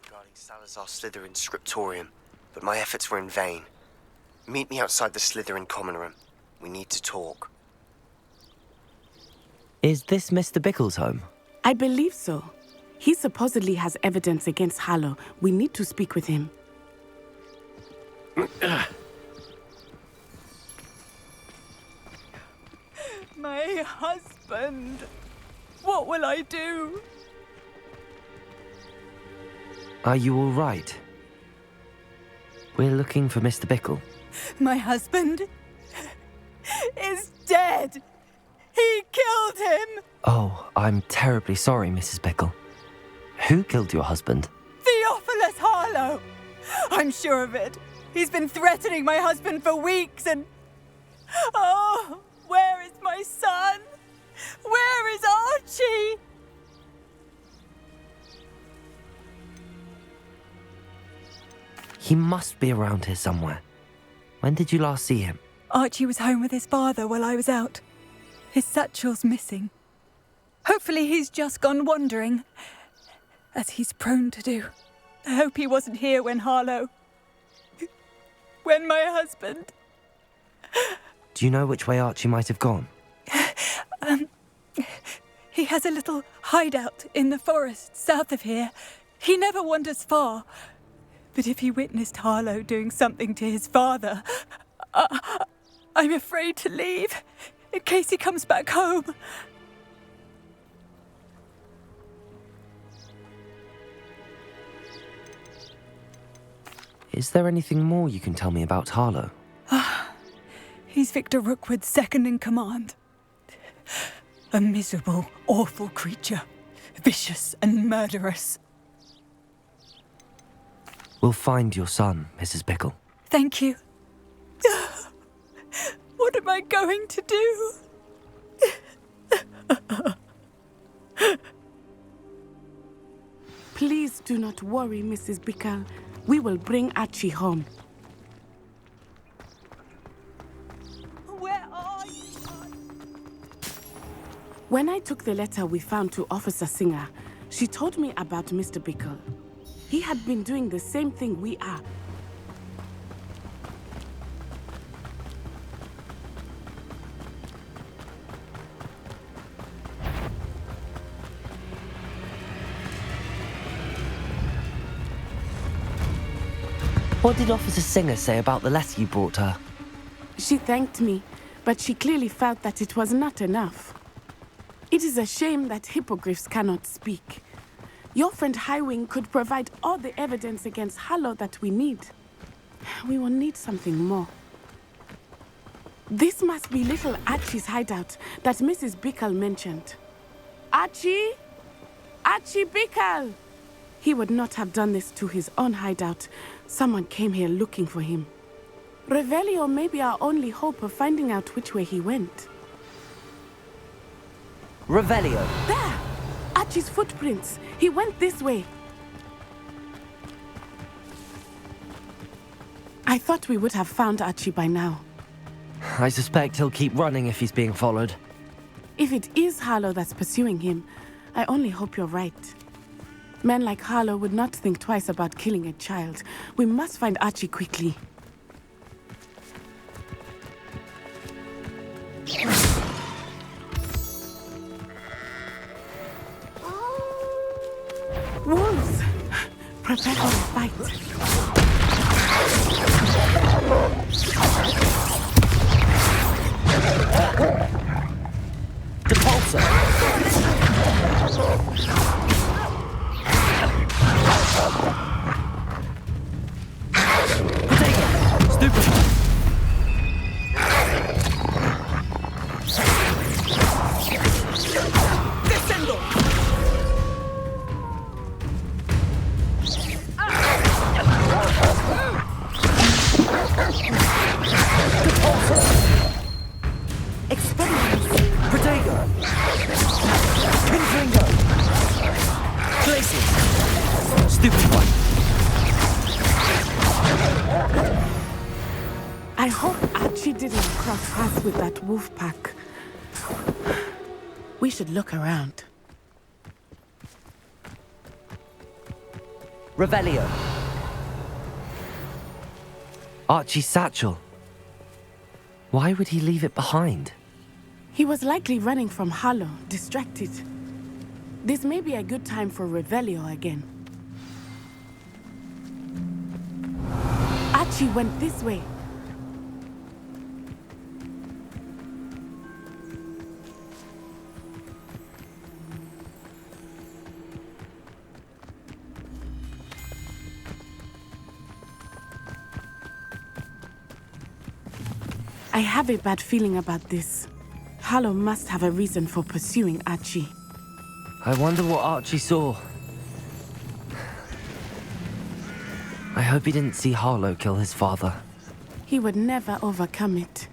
Regarding Salazar Slytherin's scriptorium, but my efforts were in vain. Meet me outside the Slytherin common room. We need to talk. Is this Mr. Bickle's home? I believe so. He supposedly has evidence against Harlow. We need to speak with him. My husband! What will I do? Are you all right? We're looking for Mr. Bickle. My husband is dead! He killed him! Oh, I'm terribly sorry, Mrs. Bickle. Who killed your husband? Theophilus Harlow! I'm sure of it. He's been threatening my husband for weeks and... Oh, where is my son? Where is Archie? He must be around here somewhere. When did you last see him? Archie was home with his father while I was out. His satchel's missing. Hopefully he's just gone wandering, as he's prone to do. I hope he wasn't here when my husband... Do you know which way Archie might have gone? He has a little hideout in the forest south of here. He never wanders far. But if he witnessed Harlow doing something to his father, I'm afraid to leave, in case he comes back home. Is there anything more you can tell me about Harlow? He's Victor Rookwood's second in command. A miserable, awful creature. Vicious and murderous. We'll find your son, Mrs. Bickle. Thank you. What am I going to do? Please do not worry, Mrs. Bickle. We will bring Archie home. Where are you? When I took the letter we found to Officer Singer, she told me about Mr. Bickle. He had been doing the same thing we are. What did Officer Singer say about the letter you brought her? She thanked me, but she clearly felt that it was not enough. It is a shame that hippogriffs cannot speak. Your friend Highwing could provide all the evidence against Harlow that we need. We will need something more. This must be little Archie's hideout that Mrs. Bickle mentioned. Archie? Archie Bickle! He would not have done this to his own hideout. Someone came here looking for him. Revelio may be our only hope of finding out which way he went. Revelio! There! Archie's footprints. He went this way. I thought we would have found Archie by now. I suspect he'll keep running if he's being followed. If it is Harlow that's pursuing him, I only hope you're right. Men like Harlow would not think twice about killing a child. We must find Archie quickly. Wolves! Prepare for a fight. hope Archie didn't cross paths with that wolf pack. We should look around. Revelio. Archie's satchel. Why would he leave it behind? He was likely running from Harlow, distracted. This may be a good time for Revelio again. Archie went this way. I have a bad feeling about this. Harlow must have a reason for pursuing Archie. I wonder what Archie saw. I hope he didn't see Harlow kill his father. He would never overcome it.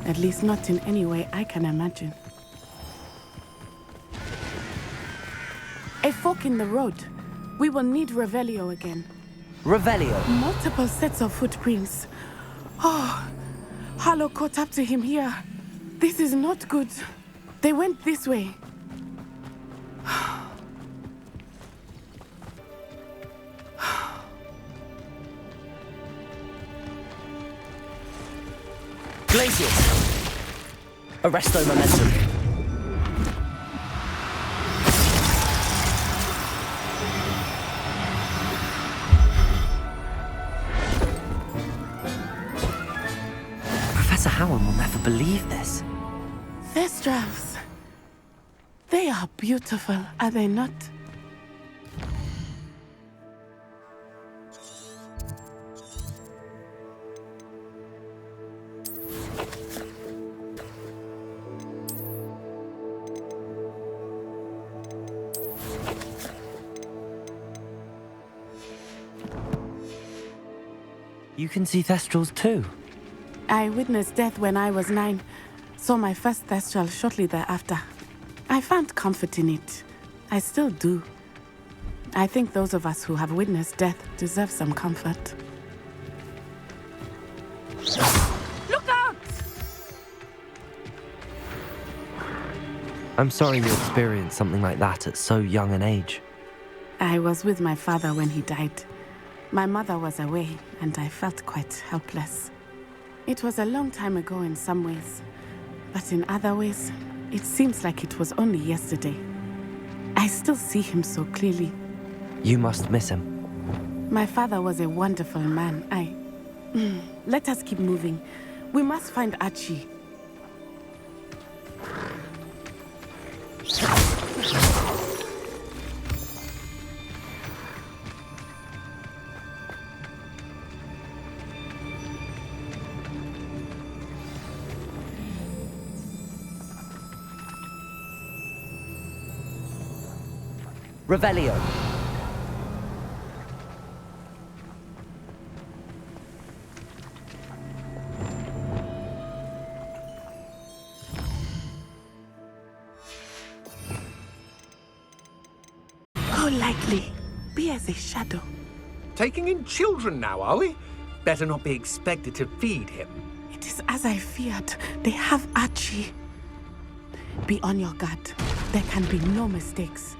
At least not in any way I can imagine. A fork in the road. We will need Revelio again. Revelio. Multiple sets of footprints. Oh, Harlow caught up to him here. This is not good. They went this way. Glaciers. Arresto momentum. Professor Howard will never believe this. Thestrals. They are beautiful, are they not? You can see Thestrals too. I witnessed death when I was 9. Saw my first Thestral shortly thereafter. I found comfort in it. I still do. I think those of us who have witnessed death deserve some comfort. Look out! I'm sorry you experienced something like that at so young an age. I was with my father when he died. My mother was away, and I felt quite helpless. It was a long time ago in some ways, but in other ways, it seems like it was only yesterday. I still see him so clearly. You must miss him. My father was a wonderful man. Let us keep moving. We must find Archie. Revelio. Go lightly. Be as a shadow. Taking in children now, are we? Better not be expected to feed him. It is as I feared. They have Archie. Be on your guard. There can be no mistakes.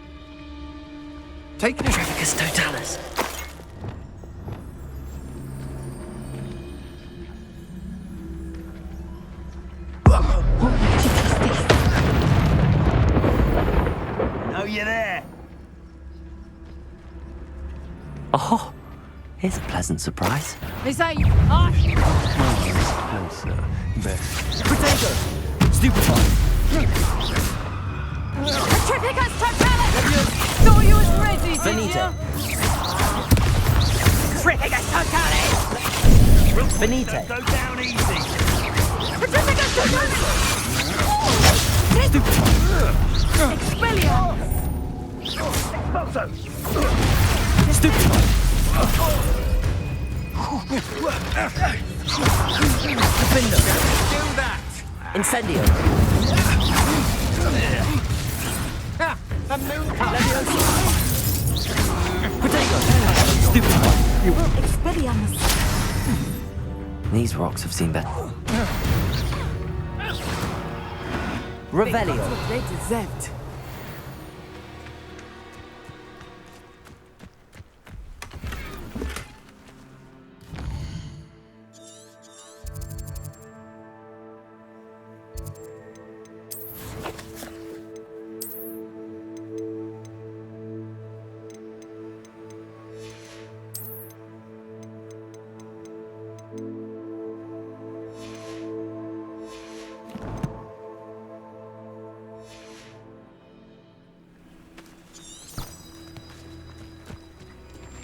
Taking in... Trevicus Totalis. Oh, you're there. Oh, here's a pleasant surprise. Is that you? Archie? Closer. Best. Potato! Stupefy! Triplicus Totalis! Thought you was ready, did Benito. you? Triplicus Totalis! Benito! Go down easy. Triplicus Totalis! Expelliarmus! Stupefy! Defender! Do that. Incendio! A moon Potato! Stupefy! Expelliarmus. These rocks have seen better. Revelio. That's what they deserved.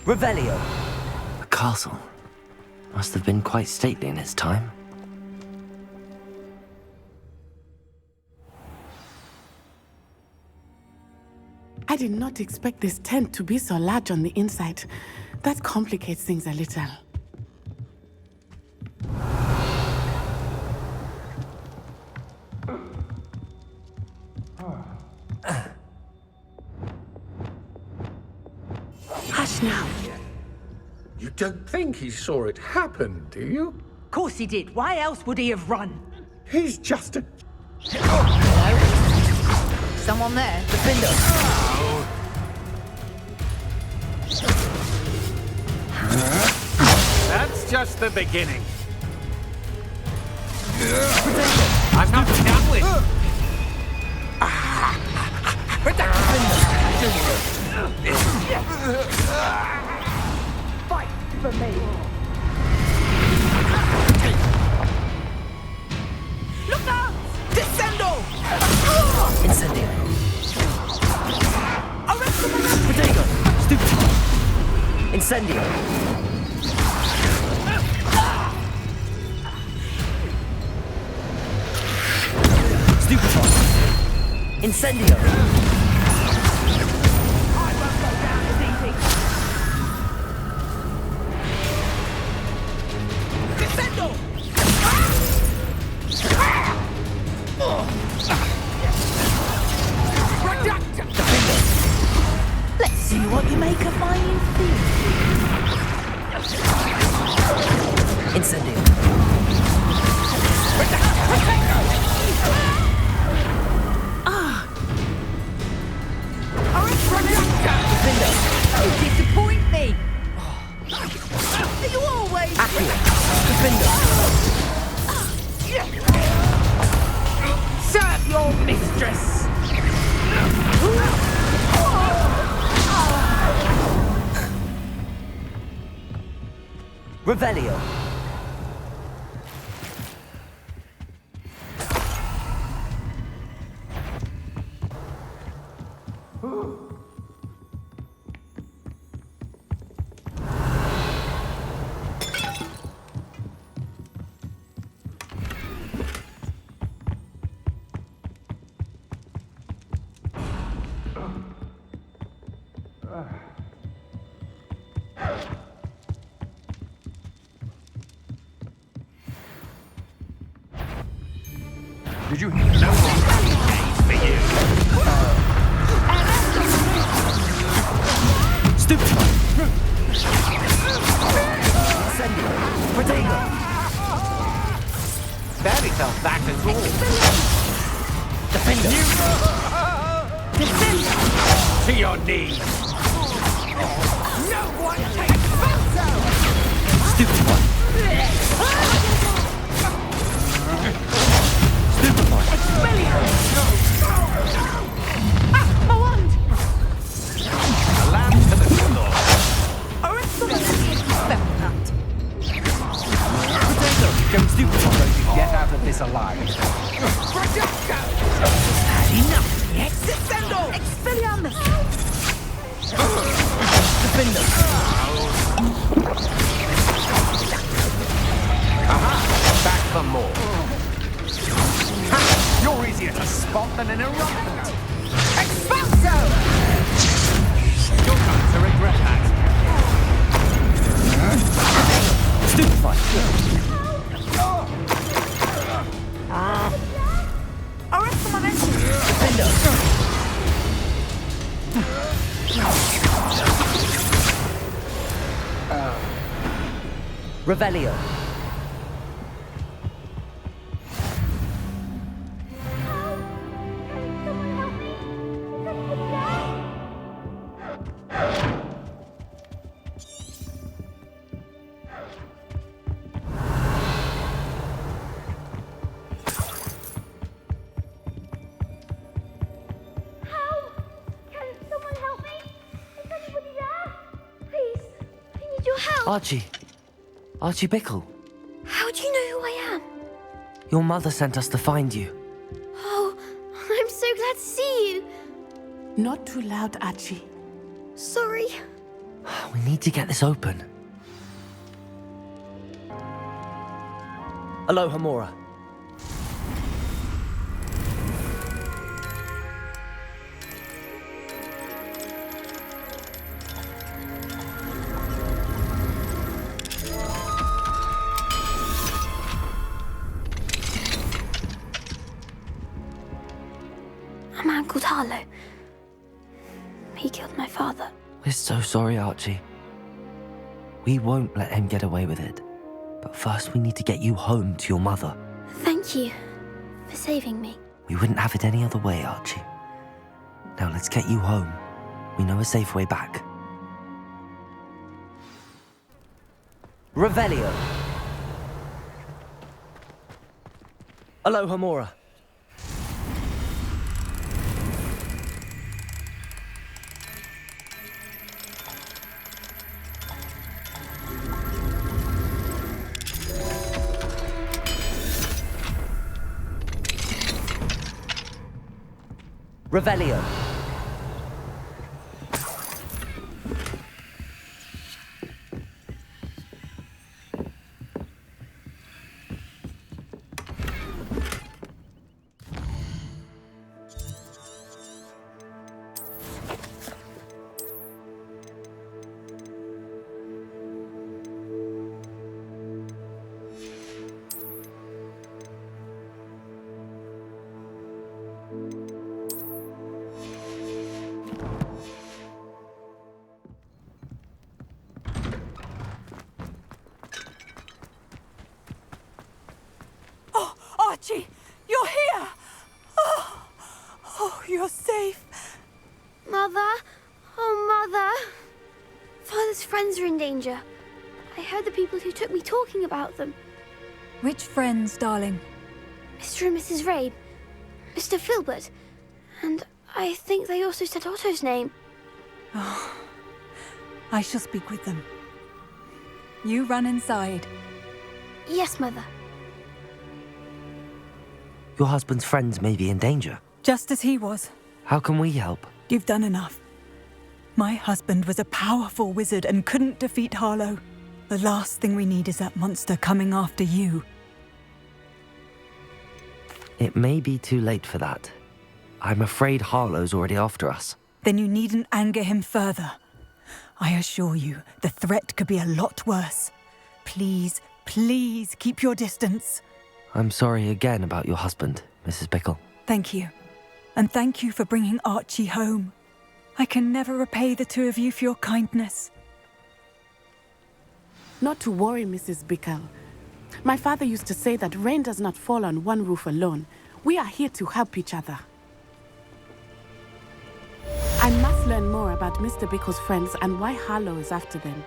Revelio. A castle. Must have been quite stately in its time. I did not expect this tent to be so large on the inside. That complicates things a little. Hush now. You don't think he saw it happen, do you? Of course he did. Why else would he have run? He's just a... Someone there? That's just the beginning. I'm not done with. Fight for me. Look out! Descendo! Incendio. Protego. Stupefy. Incendio. Stupefy. Incendio. Let's see what you make of my infield. Incendio. You disappoint me. Are you always... Accio. Defender. Serve your mistress! Revelio. Did you hear? No more for you. Stupefy. Incendio. Protego. Barely felt that at all. Defender. To your knees. No one takes photo! Stupefy. Stupefy. My wand! A lamb to the slaughter. Belnut. Go Stupefy. Get out of this alive. Enough yet? Descendo! Expelliarmus! Defender. Aha! Back for more. Ha! You're easier to spot than an eruptant. Expulso! You're going to regret that. Stupefy. Defender. Revelio. Archie. Archie Bickle. How do you know who I am? Your mother sent us to find you. Oh, I'm so glad to see you. Not too loud, Archie. Sorry. We need to get this open. Aloha, Mora. A man called Harlow. He killed my father. We're so sorry, Archie. We won't let him get away with it. But first we need to get you home to your mother. Thank you for saving me. We wouldn't have it any other way, Archie. Now let's get you home. We know a safe way back. Revelio. Aloha, Mora. Revelio. Archie, you're here! Oh, you're safe. Mother? Oh, Mother. Father's friends are in danger. I heard the people who took me talking about them. Which friends, darling? Mr. and Mrs. Rabe, Mr. Filbert, and I think they also said Otto's name. I shall speak with them. You run inside. Yes, Mother. Your husband's friends may be in danger. Just as he was. How can we help? You've done enough. My husband was a powerful wizard and couldn't defeat Harlow. The last thing we need is that monster coming after you. It may be too late for that. I'm afraid Harlow's already after us. Then you needn't anger him further. I assure you, the threat could be a lot worse. Please, please keep your distance. I'm sorry again about your husband, Mrs. Bickle. Thank you. And thank you for bringing Archie home. I can never repay the two of you for your kindness. Not to worry, Mrs. Bickle. My father used to say that rain does not fall on one roof alone. We are here to help each other. I must learn more about Mr. Bickle's friends and why Harlow is after them.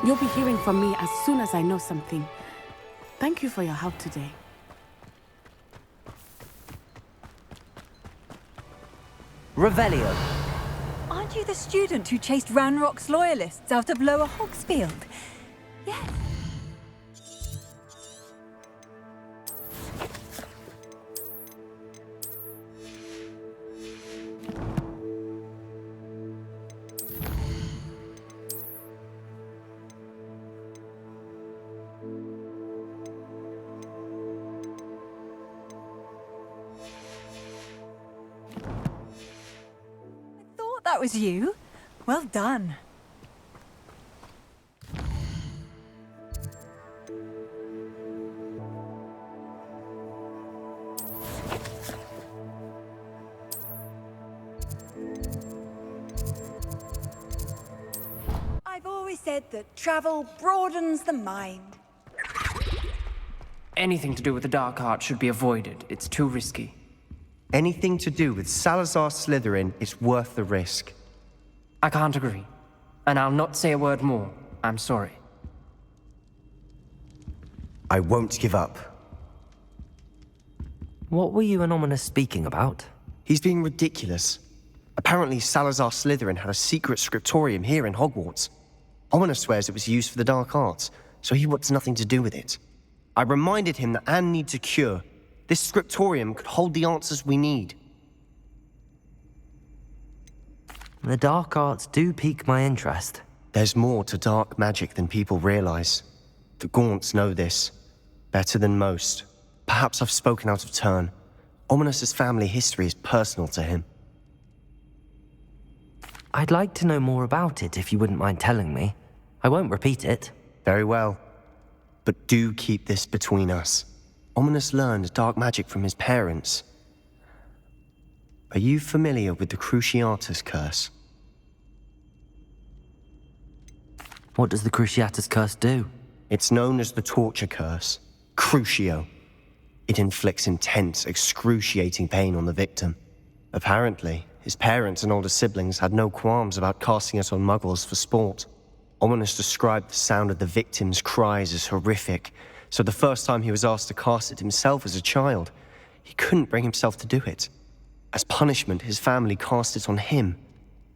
You'll be hearing from me as soon as I know something. Thank you for your help today. Revelio. Aren't you the student who chased Ranrock's loyalists out of Lower Hogsfield? Yes. That was you. Well done. I've always said that travel broadens the mind. Anything to do with the dark art should be avoided. It's too risky. Anything to do with Salazar Slytherin is worth the risk. I can't agree. And I'll not say a word more. I'm sorry. I won't give up. What were you and Ominous speaking about? He's being ridiculous. Apparently Salazar Slytherin had a secret scriptorium here in Hogwarts. Ominous swears it was used for the dark arts, so he wants nothing to do with it. I reminded him that Anne needs a cure. This scriptorium could hold the answers we need. The dark arts do pique my interest. There's more to dark magic than people realize. The Gaunts know this, better than most. Perhaps I've spoken out of turn. Ominous's family history is personal to him. I'd like to know more about it if you wouldn't mind telling me. I won't repeat it. Very well. But do keep this between us. Ominous learned dark magic from his parents. Are you familiar with the Cruciatus Curse? What does the Cruciatus Curse do? It's known as the Torture Curse, Crucio. It inflicts intense, excruciating pain on the victim. Apparently, his parents and older siblings had no qualms about casting it on muggles for sport. Ominous described the sound of the victim's cries as horrific, so the first time he was asked to cast it himself as a child, he couldn't bring himself to do it. As punishment, his family cast it on him.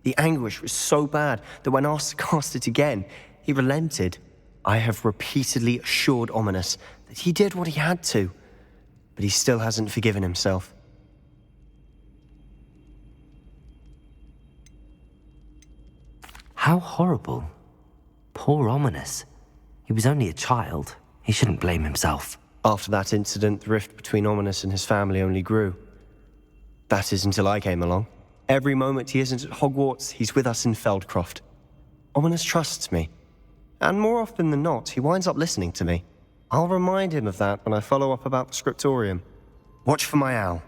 The anguish was so bad that when asked to cast it again, he relented. I have repeatedly assured Ominous that he did what he had to, but he still hasn't forgiven himself. How horrible. Poor Ominous. He was only a child. He shouldn't blame himself. After that incident, the rift between Ominous and his family only grew. That is until I came along. Every moment he isn't at Hogwarts, he's with us in Feldcroft. Ominous trusts me. And more often than not, he winds up listening to me. I'll remind him of that when I follow up about the scriptorium. Watch for my owl.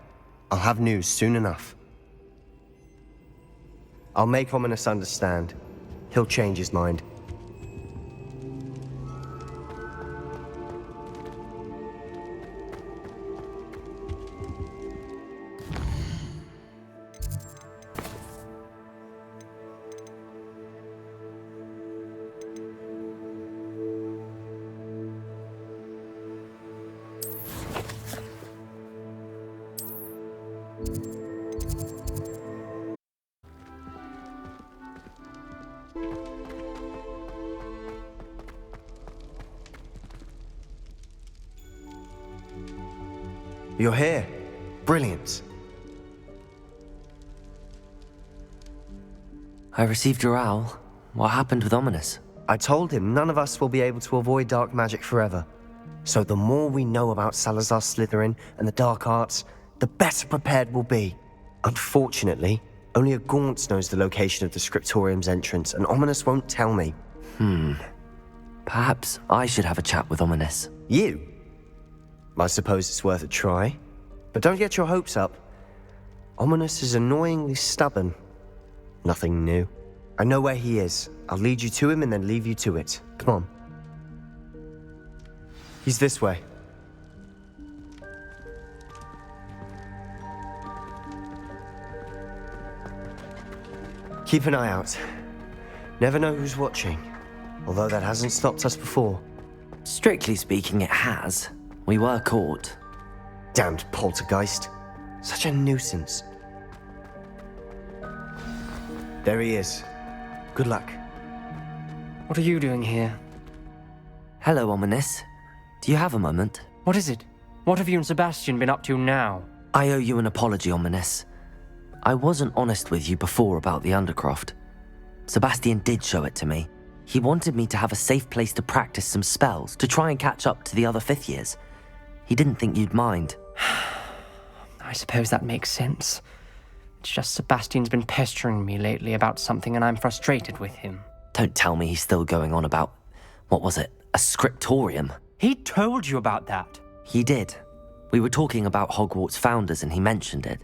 I'll have news soon enough. I'll make Ominous understand. He'll change his mind. You're here. Brilliant. I received your owl. What happened with Ominous? I told him none of us will be able to avoid dark magic forever. So the more we know about Salazar Slytherin and the dark arts, the better prepared we'll be. Unfortunately, only a Gaunt knows the location of the scriptorium's entrance, and Ominous won't tell me. Perhaps I should have a chat with Ominous. You? I suppose it's worth a try. But don't get your hopes up. Ominous is annoyingly stubborn. Nothing new. I know where he is. I'll lead you to him and then leave you to it. Come on. He's this way. Keep an eye out. Never know who's watching. Although that hasn't stopped us before. Strictly speaking, it has. We were caught. Damned poltergeist. Such a nuisance. There he is. Good luck. What are you doing here? Hello, Ominous. Do you have a moment? What is it? What have you and Sebastian been up to now? I owe you an apology, Ominous. I wasn't honest with you before about the Undercroft. Sebastian did show it to me. He wanted me to have a safe place to practice some spells, to try and catch up to the other fifth years. He didn't think you'd mind. I suppose that makes sense. It's just Sebastian's been pestering me lately about something and I'm frustrated with him. Don't tell me he's still going on about, what was it, a scriptorium? He told you about that. He did. We were talking about Hogwarts founders and he mentioned it.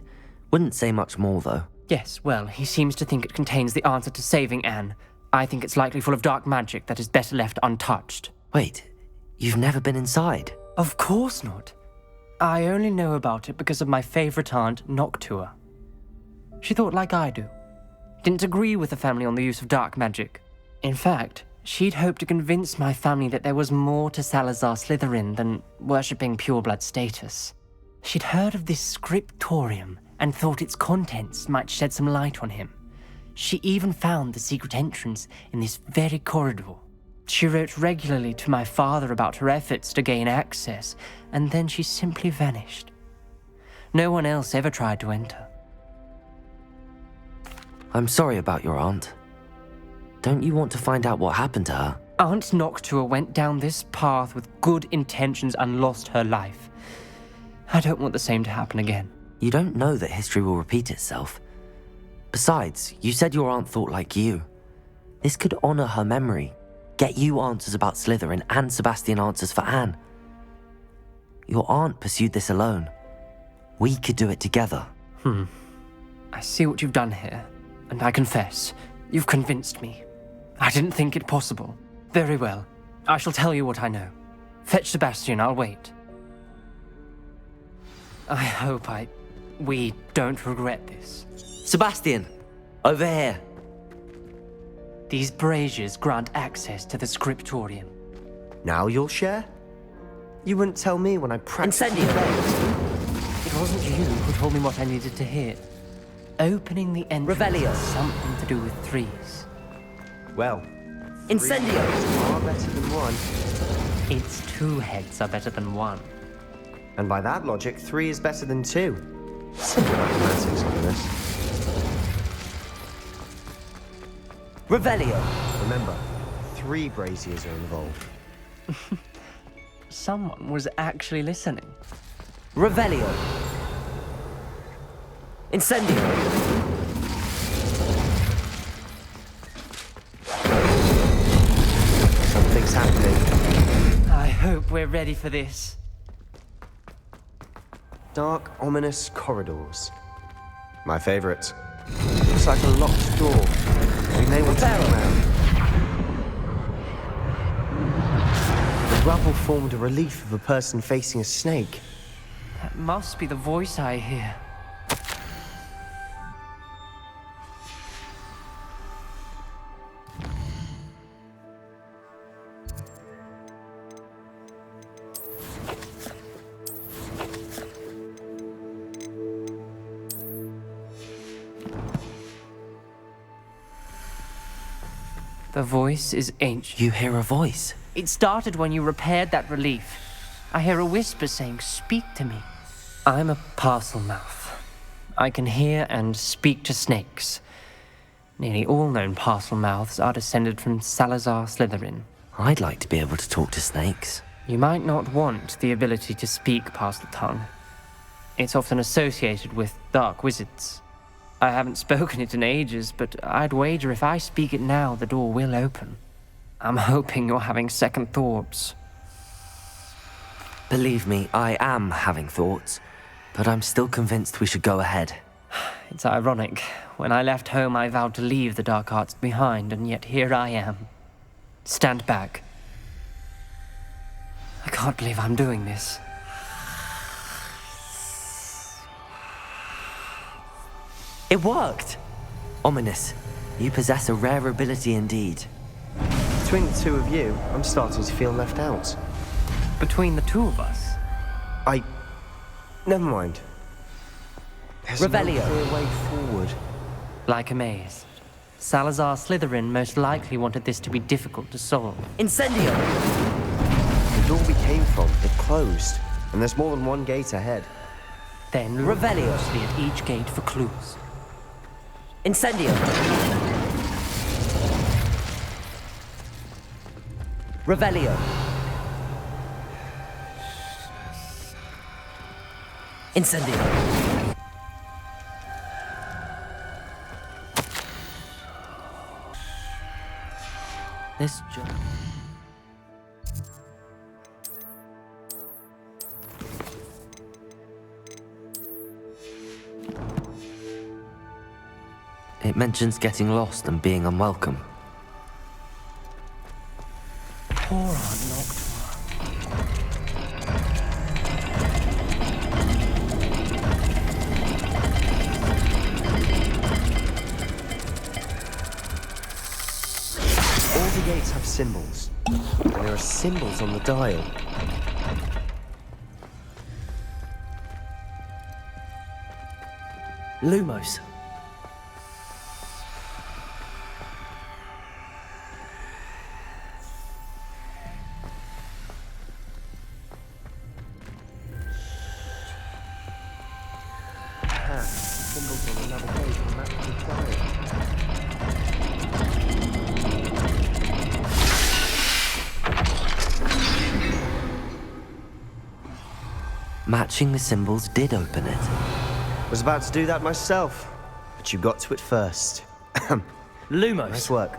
Wouldn't say much more, though. Yes, well, he seems to think it contains the answer to saving Anne. I think it's likely full of dark magic that is better left untouched. Wait, you've never been inside? Of course not. I only know about it because of my favorite aunt, Noctua. She thought like I do. Didn't agree with the family on the use of dark magic. In fact, she'd hoped to convince my family that there was more to Salazar Slytherin than worshipping pureblood status. She'd heard of this scriptorium and thought its contents might shed some light on him. She even found the secret entrance in this very corridor. She wrote regularly to my father about her efforts to gain access, and then she simply vanished. No one else ever tried to enter. I'm sorry about your aunt. Don't you want to find out what happened to her? Aunt Noctua went down this path with good intentions and lost her life. I don't want the same to happen again. You don't know that history will repeat itself. Besides, you said your aunt thought like you. This could honor her memory, get you answers about Slytherin and Sebastian answers for Anne. Your aunt pursued this alone. We could do it together. I see what you've done here, and I confess, you've convinced me. I didn't think it possible. Very well. I shall tell you what I know. Fetch Sebastian, I'll wait. I hope we don't regret this. Sebastian! Over here! These braziers grant access to the scriptorium. Now you'll share? You wouldn't tell me when I practiced. Incendio! It wasn't you who told me what I needed to hear. Opening the entrance Revelio. has something to do with threes. Well, Incendio! are better than one. Its two heads are better than one. And by that logic, 3 is better than 2. Simple mathematics on this. Revelio! Remember, 3 braziers are involved. Someone was actually listening. Revelio! Incendio! Something's happening. I hope we're ready for this. Dark, ominous corridors. My favorite. Looks like a locked door. We may want to look around. The rubble formed a relief of a person facing a snake. That must be the voice I hear. The voice is ancient. You hear a voice. It started when you repaired that relief. I hear a whisper saying, "Speak to me." I'm a parcel mouth. I can hear and speak to snakes. Nearly all known parcel mouths are descended from Salazar Slytherin. I'd like to be able to talk to snakes. You might not want the ability to speak parcel tongue. It's often associated with dark wizards. I haven't spoken it in ages, but I'd wager if I speak it now, the door will open. I'm hoping you're having second thoughts. Believe me, I am having thoughts, but I'm still convinced we should go ahead. It's ironic. When I left home, I vowed to leave the dark arts behind, and yet here I am. Stand back. I can't believe I'm doing this. It worked! Ominous. You possess a rare ability indeed. Between the two of you, I'm starting to feel left out. Between the two of us, Never mind. There's Revelio. no clear way forward. like a maze. Salazar Slytherin most likely wanted this to be difficult to solve. Incendio! The door we came from, it closed. And there's more than one gate ahead. Then look Revelio. closely at each gate for clues. Incendio! Revelio! Incendio! This job. It mentions getting lost and being unwelcome. Poor Aunt Noctua. All the gates have symbols. And there are symbols on the dial. Lumos. Matching the symbols did open it. Was about to do that myself, but you got to it first. Lumos. Nice work.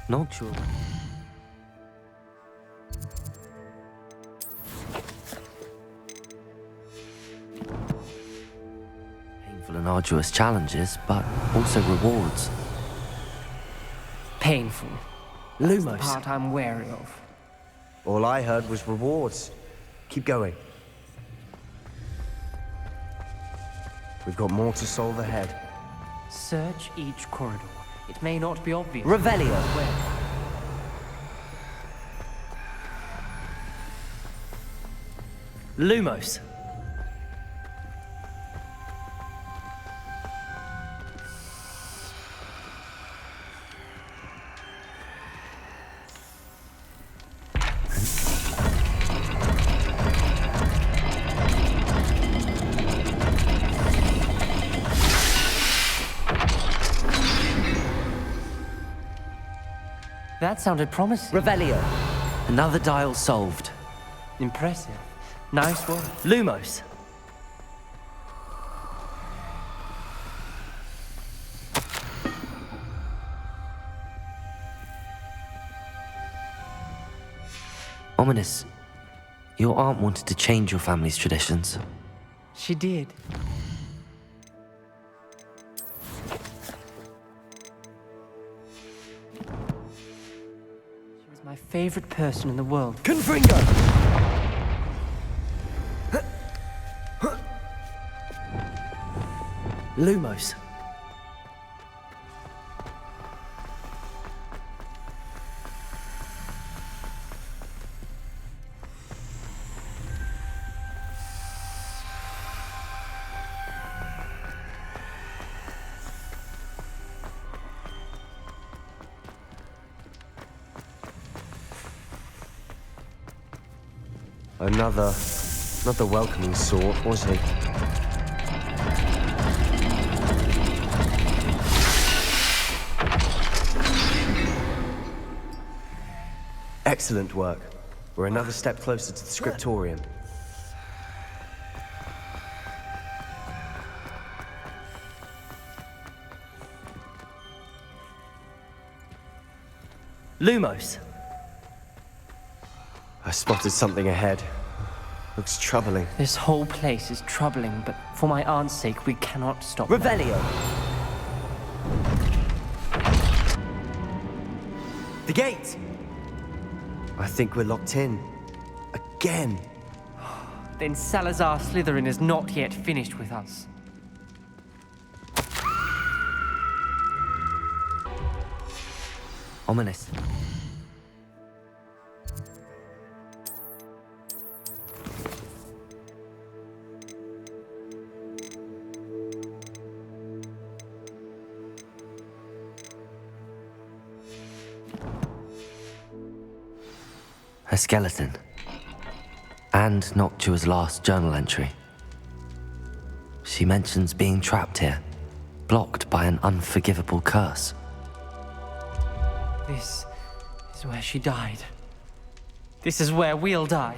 Not sure. Painful and arduous challenges, but also rewards. Painful. That's the Lumos. part I'm wary of. All I heard was rewards. Keep going. We've got more to solve ahead. Search each corridor. It may not be obvious. Revelio. Where? Lumos. That sounded promising. Revelio. Another dial solved. Impressive. Nice work. Lumos. Ominous. Your aunt wanted to change your family's traditions. She did. She was my favorite person in the world. Confringo! Lumos. Not the welcoming sort, was he? Excellent work. We're another step closer to the scriptorium. Lumos. I spotted something ahead. Looks troubling. This whole place is troubling, but for my aunt's sake, we cannot stop. Revelio. The gate! I think we're locked in. Again. Then Salazar Slytherin is not yet finished with us. Ominous. A skeleton. And Noctua's last journal entry. She mentions being trapped here, blocked by an unforgivable curse. This is where she died. This is where we'll die.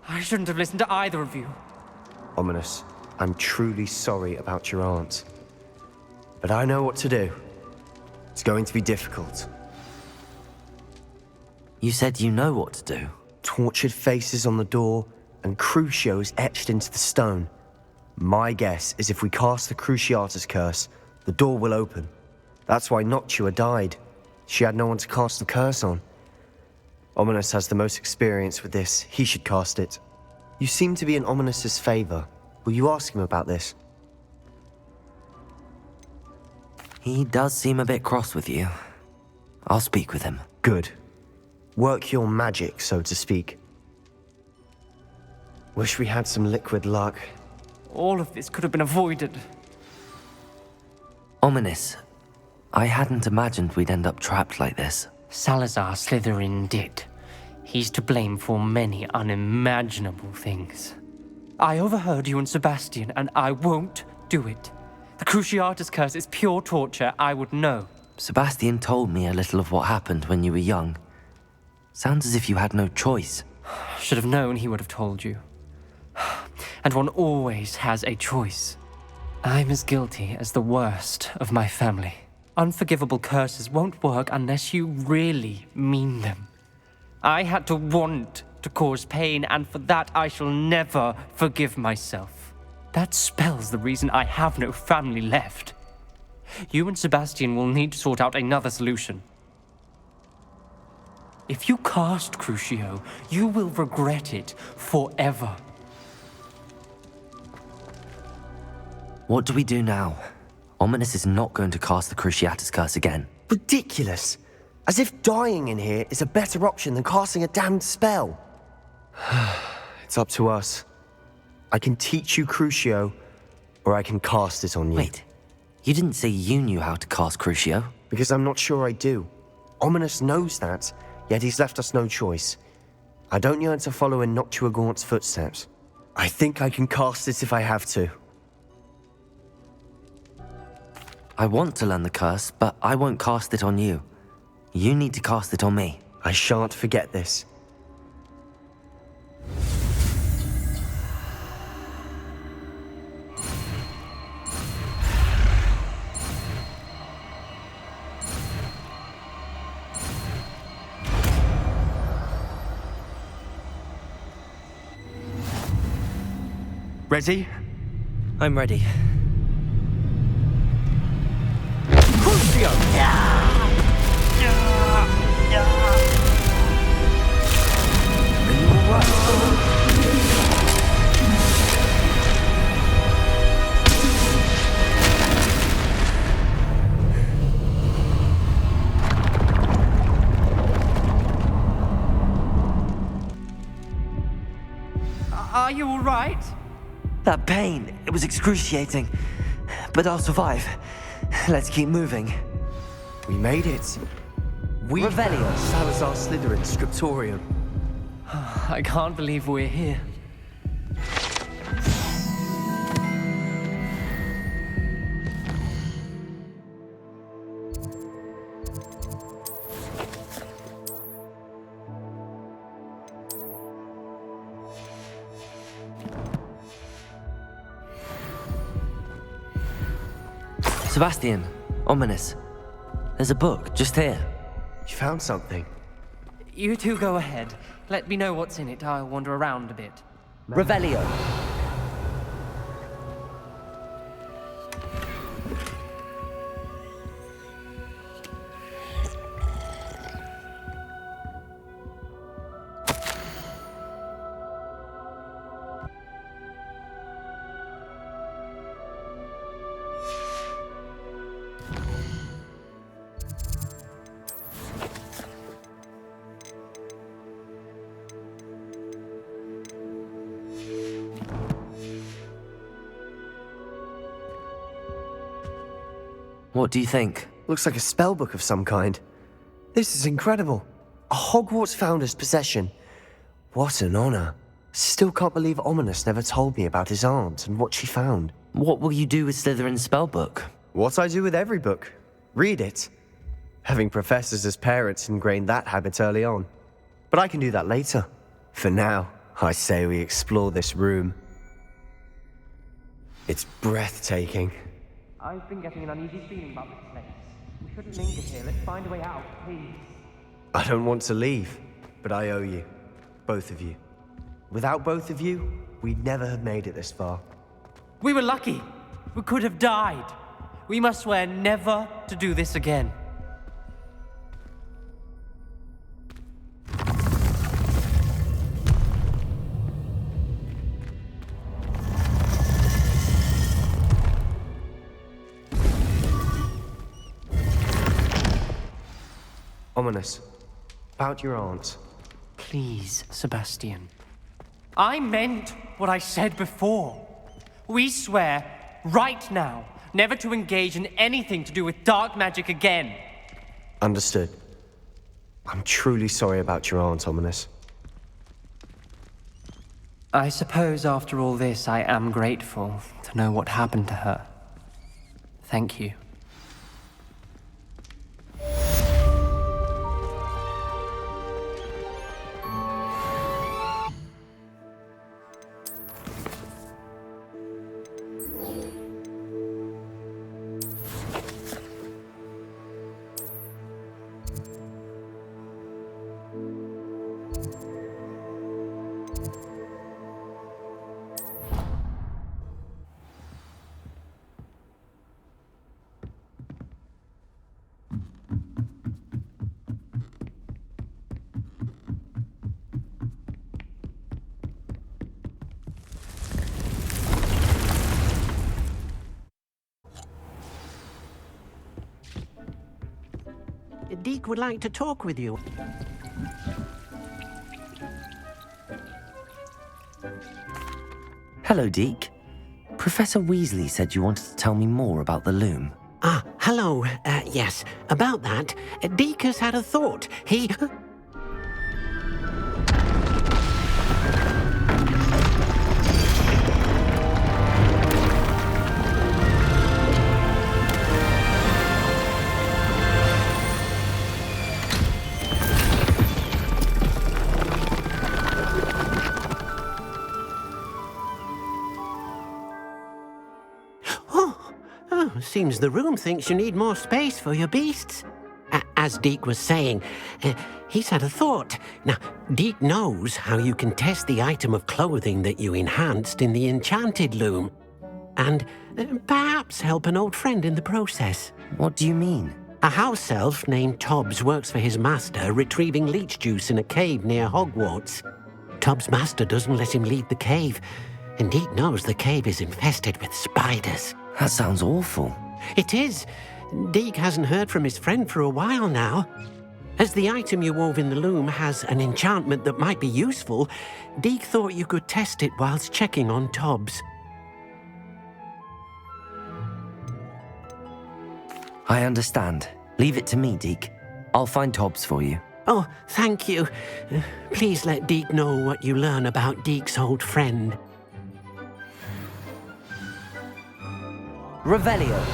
I shouldn't have listened to either of you. Ominous, I'm truly sorry about your aunt. But I know what to do. It's going to be difficult. You said you know what to do. Tortured faces on the door and Crucios etched into the stone. My guess is if we cast the Cruciatus curse, the door will open. That's why Noctua died. She had no one to cast the curse on. Ominous has the most experience with this. He should cast it. You seem to be in Ominous's favor. Will you ask him about this? He does seem a bit cross with you. I'll speak with him. Good. Work your magic, so to speak. Wish we had some liquid luck. All of this could have been avoided. Ominous. I hadn't imagined we'd end up trapped like this. Salazar Slytherin did. He's to blame for many unimaginable things. I overheard you and Sebastian, and I won't do it. The Cruciatus curse is pure torture. I would know. Sebastian told me a little of what happened when you were young. Sounds as if you had no choice. Should have known he would have told you. And one always has a choice. I'm as guilty as the worst of my family. Unforgivable curses won't work unless you really mean them. I had to want to cause pain, and for that I shall never forgive myself. That spell's the reason I have no family left. You and Sebastian will need to sort out another solution. If you cast Crucio, you will regret it forever. What do we do now? Ominous is not going to cast the Cruciatus curse again. Ridiculous! As if dying in here is a better option than casting a damned spell. It's up to us. I can teach you Crucio, or I can cast it on you. Wait, you didn't say you knew how to cast Crucio? Because I'm not sure I do. Ominous knows that, yet he's left us no choice. I don't yearn to follow in Noctua Gaunt's footsteps. I think I can cast it if I have to. I want to learn the curse, but I won't cast it on you. You need to cast it on me. I shan't forget this. Ready? I'm ready. Are you all right? That pain, it was excruciating. But I'll survive. Let's keep moving. We made it. We Revelio. found Salazar Slytherin's Scriptorium. I can't believe we're here. Sebastian, Ominous. There's a book just here. You found something. You two go ahead. Let me know what's in it. I'll wander around a bit. Revelio. What do you think? Looks like a spellbook of some kind. This is incredible. A Hogwarts founder's possession. What an honor. Still can't believe Ominous never told me about his aunt and what she found. What will you do with Slytherin's spellbook? What I do with every book. Read it. Having professors as parents ingrained that habit early on. But I can do that later. For now, I say we explore this room. It's breathtaking. I've been getting an uneasy feeling about this place. We shouldn't linger here. Let's find a way out, please. I don't want to leave, but I owe you. Both of you. Without both of you, we'd never have made it this far. We were lucky. We could have died. We must swear never to do this again. Ominous. About your aunt. Please, Sebastian. I meant what I said before. We swear, right now, never to engage in anything to do with dark magic again. Understood. I'm truly sorry about your aunt, Ominous. I suppose after all this, I am grateful to know what happened to her. Thank you. Deke would like to talk with you. Hello, Deke. Professor Weasley said you wanted to tell me more about the loom. Ah, hello. Yes, about that. Deke has had a thought. He... Seems the room thinks you need more space for your beasts. As Deke was saying, he's had a thought. Now, Deke knows how you can test the item of clothing that you enhanced in the enchanted loom. And perhaps help an old friend in the process. What do you mean? A house elf named Tobbs works for his master, retrieving leech juice in a cave near Hogwarts. Tobbs' master doesn't let him leave the cave, and Deke knows the cave is infested with spiders. That sounds awful. It is. Deke hasn't heard from his friend for a while now. As the item you wove in the loom has an enchantment that might be useful, Deke thought you could test it whilst checking on Tobbs. I understand. Leave it to me, Deke. I'll find Tobbs for you. Oh, thank you. Please let Deke know what you learn about Deke's old friend. Revelio.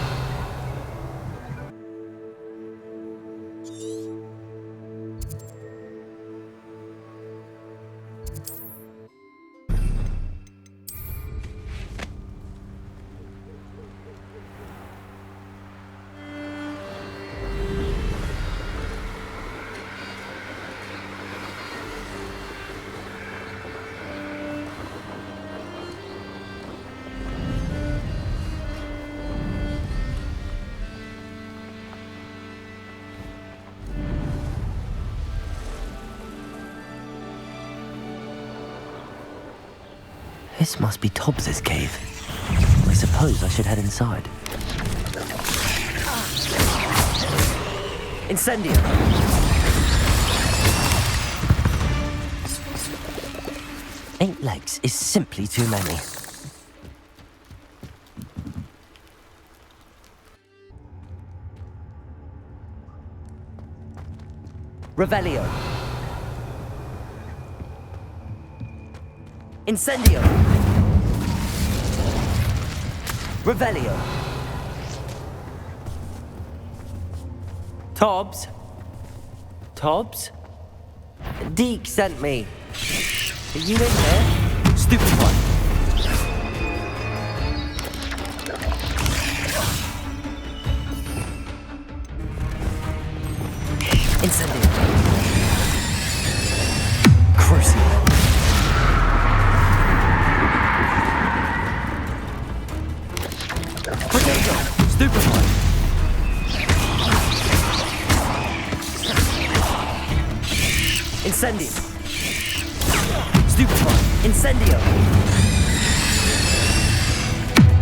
This must be Tobbs's cave. I suppose I should head inside. Incendio! Eight legs is simply too many. Revelio. Incendio. Revelio. Tobbs? Tobbs? Deke sent me. Are you in there? Stupid one. Incendio. Crucial. Potato. Stupid one. Incendio. Stupid one. Incendio.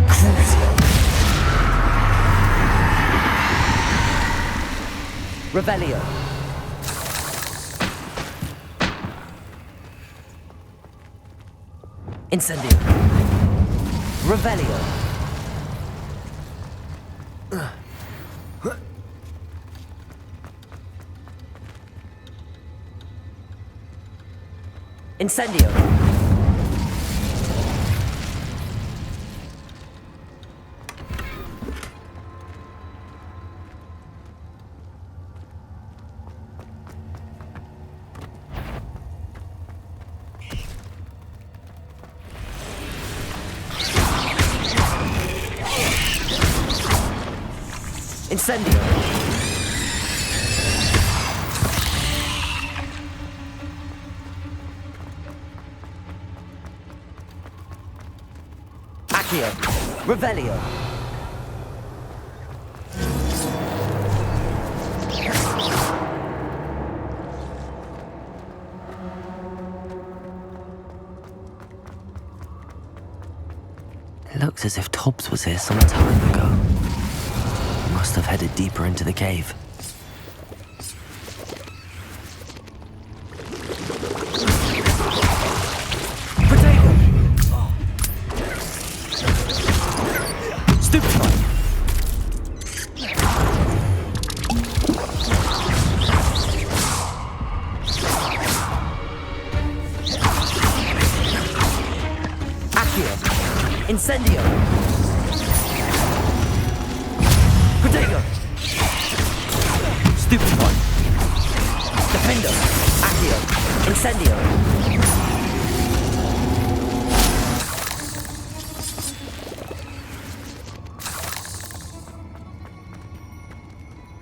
Crucial. Revelio. Incendio. Revelio. Incendio. Incendio! Accio! Revelio! It looks as if Tobbs was here some time ago. He must have headed deeper into the cave. Potato! Stupefy! Accio! Incendio! Potato! Stupefy! Defendo! Accio! Incendio!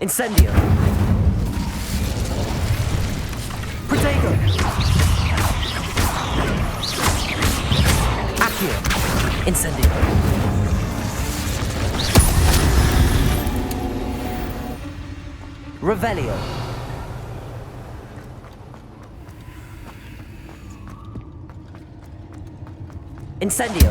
Incendio! Potato! Accio! Incendio! Revelio! Incendio!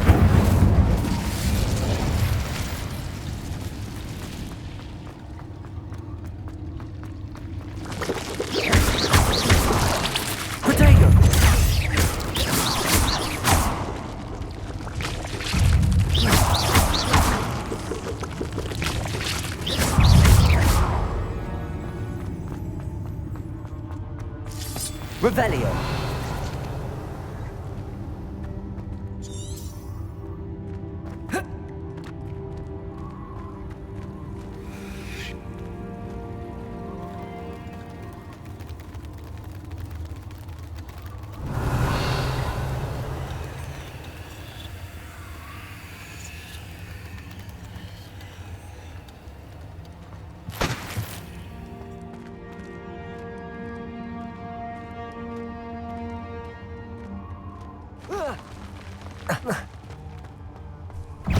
Potato! Revelio!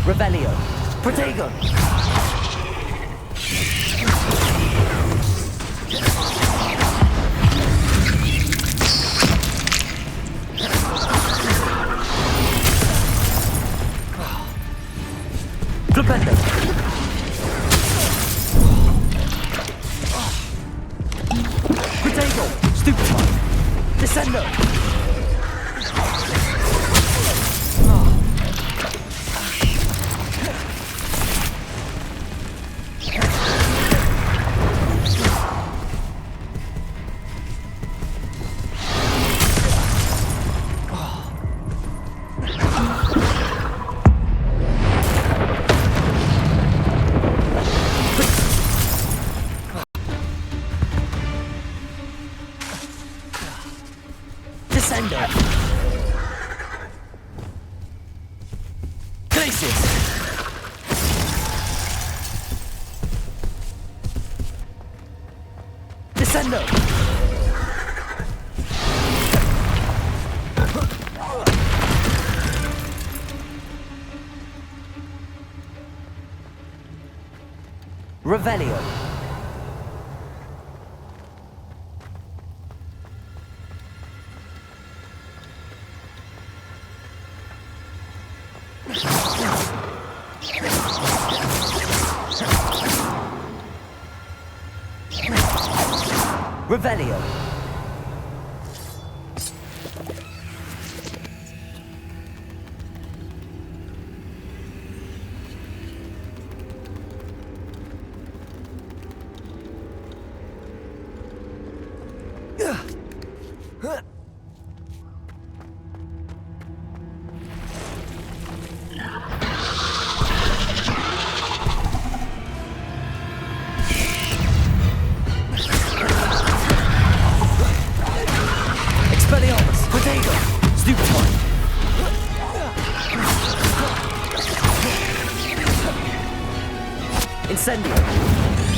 Revelio! Protego! Flipendo! Protego! Stupefy! Descendo! Descendo! Glacius! Descendo! Revelio! Revelio! Incendio!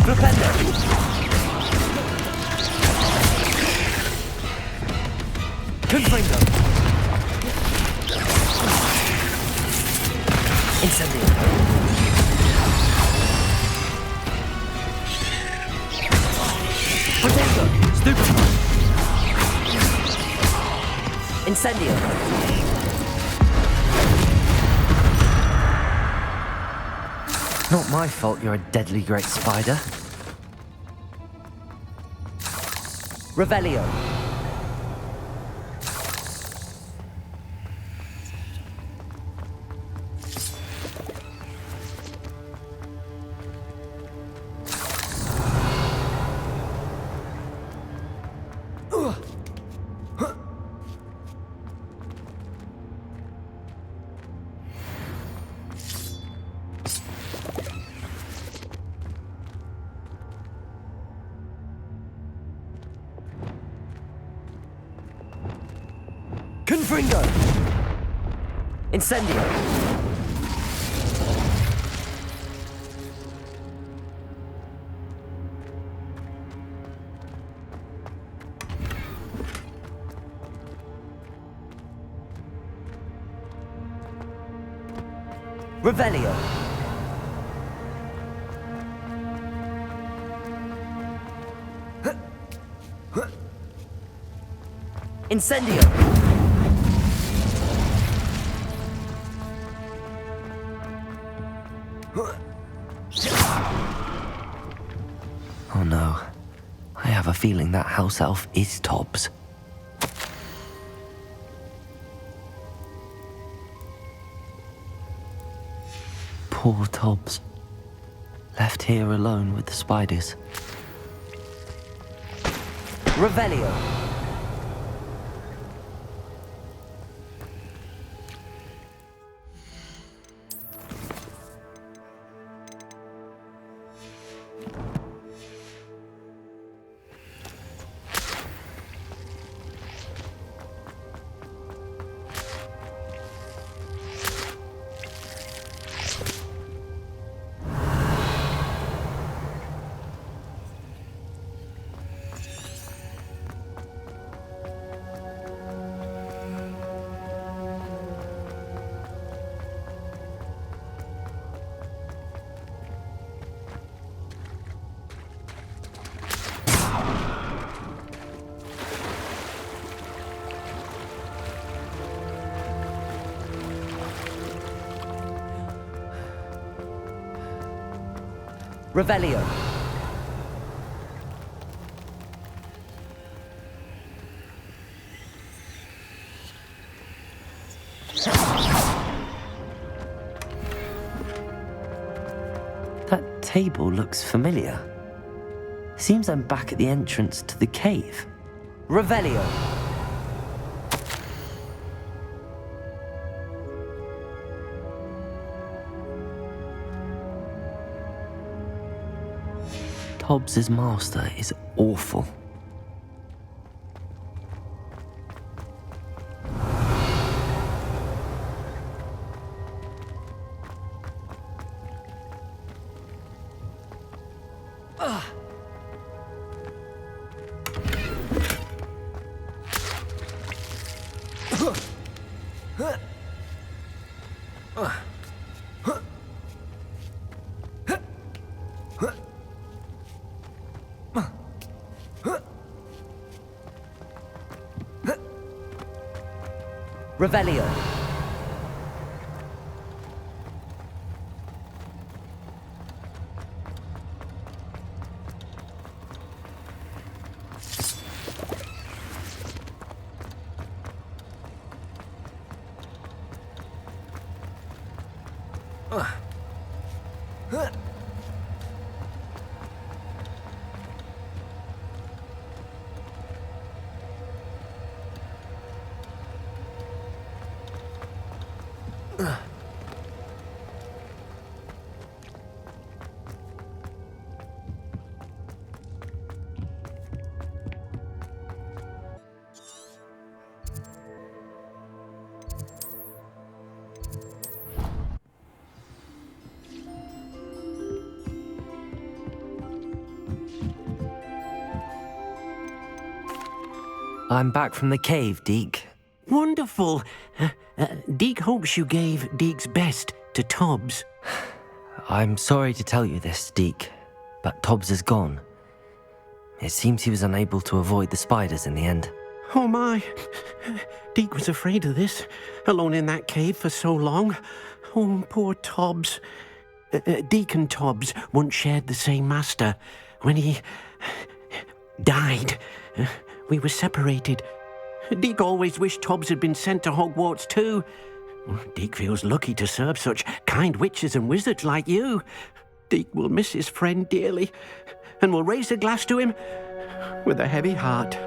Flipendo! Confringo! Incendio! Potato! Stupefy! Incendio! Not my fault you're a deadly great spider. Revelio. Confringo! Incendio! Revelio! Incendio! Oh no. I have a feeling that house elf is Tobbs. Poor Tobbs. Left here alone with the spiders. Revelio! Revelio. That table looks familiar. Seems I'm back at the entrance to the cave. Revelio. Tobbs' master is awful. Revelio. I'm back from the cave, Deke. Wonderful. Deke hopes you gave Deke's best to Tobbs. I'm sorry to tell you this, Deke, but Tobbs is gone. It seems he was unable to avoid the spiders in the end. Oh my. Deke was afraid of this, alone in that cave for so long. Oh, poor Tobbs. Deke and Tobbs once shared the same master. When he died, we were separated. Deke always wished Tobbs had been sent to Hogwarts too. Deke feels lucky to serve such kind witches and wizards like you. Deke will miss his friend dearly, and will raise a glass to him with a heavy heart.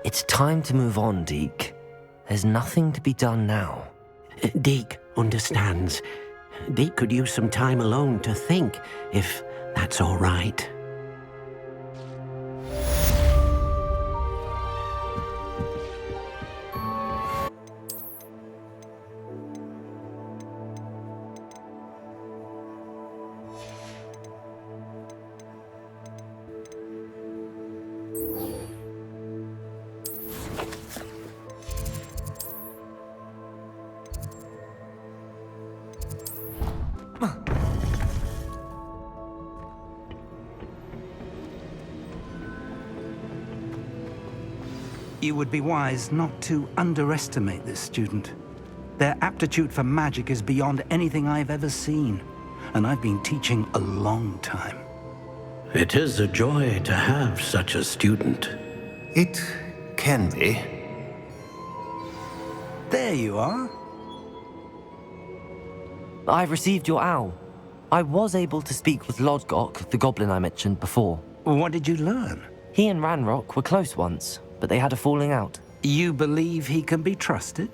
It's time to move on, Deke. There's nothing to be done now. Deke understands. Deke could use some time alone to think, if that's all right. You would be wise not to underestimate this student. Their aptitude for magic is beyond anything I've ever seen, and I've been teaching a long time. It is a joy to have such a student. It can be. There you are. I've received your owl. I was able to speak with Lodgok, the goblin I mentioned before. What did you learn? He and Ranrock were close once, but they had a falling out. You believe he can be trusted?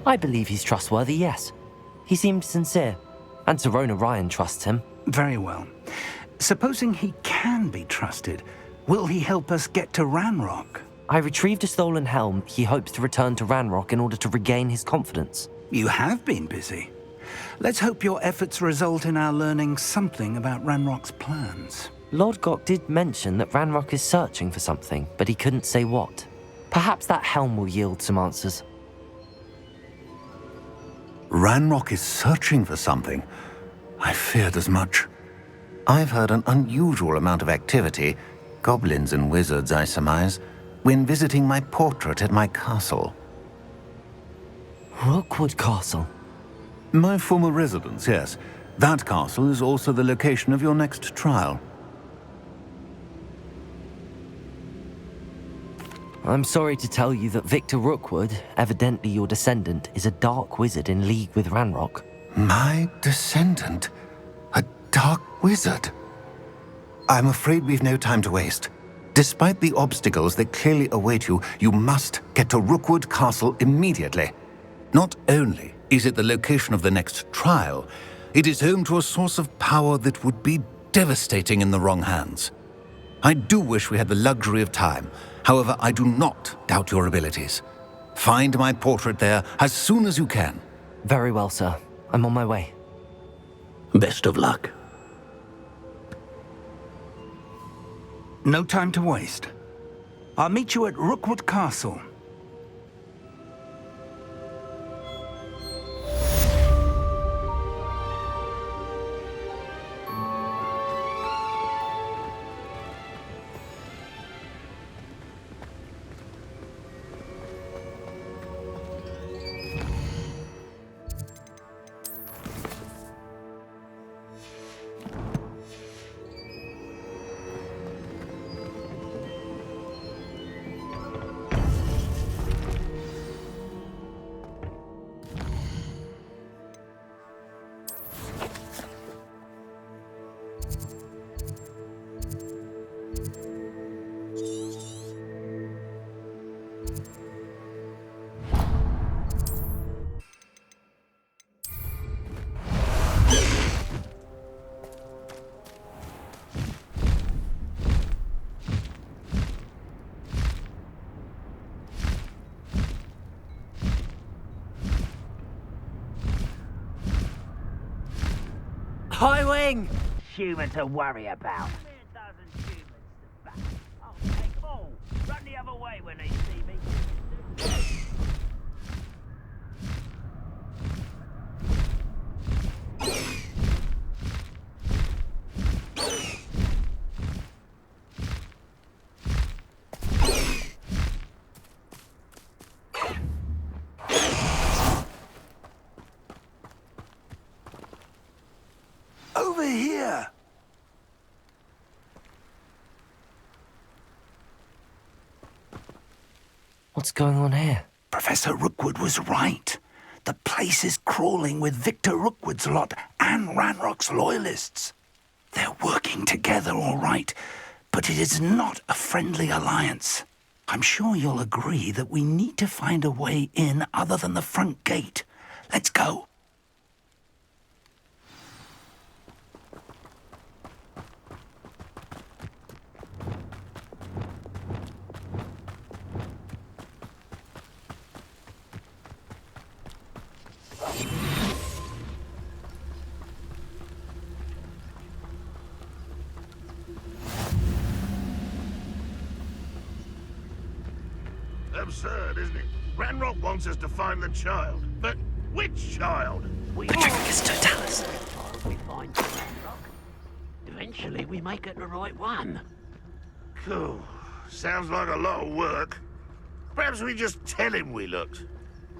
I believe he's trustworthy, yes. He seemed sincere, and Serona Ryan trusts him. Very well. Supposing he can be trusted, will he help us get to Ranrock? I retrieved a stolen helm he hopes to return to Ranrock in order to regain his confidence. You have been busy. Let's hope your efforts result in our learning something about Ranrock's plans. Lodgok did mention that Ranrock is searching for something, but he couldn't say what. Perhaps that helm will yield some answers. Ranrock is searching for something. I feared as much. I've heard an unusual amount of activity, goblins and wizards, I surmise, when visiting my portrait at my castle. Rookwood Castle? My former residence, yes. That castle is also the location of your next trial. I'm sorry to tell you that Victor Rookwood, evidently your descendant, is a dark wizard in league with Ranrock. My descendant? A dark wizard? I'm afraid we've no time to waste. Despite the obstacles that clearly await you, you must get to Rookwood Castle immediately. Not only is it the location of the next trial, it is home to a source of power that would be devastating in the wrong hands. I do wish we had the luxury of time. However, I do not doubt your abilities. Find my portrait there as soon as you can. Very well, sir. I'm on my way. Best of luck. No time to waste. I'll meet you at Rookwood Castle. High wing! Human to worry about. Oh, hey, come on. Run the other way when they see me. Over here! What's going on here? Professor Rookwood was right. The place is crawling with Victor Rookwood's lot and Ranrock's loyalists. They're working together, all right, but it is not a friendly alliance. I'm sure you'll agree that we need to find a way in other than the front gate. Let's go. Absurd, isn't it? Ranrock wants us to find the child. But which child? Patricus Totalis. We find Ranrock. Eventually we may get the right one. Cool. Sounds like a lot of work. Perhaps we just tell him we looked.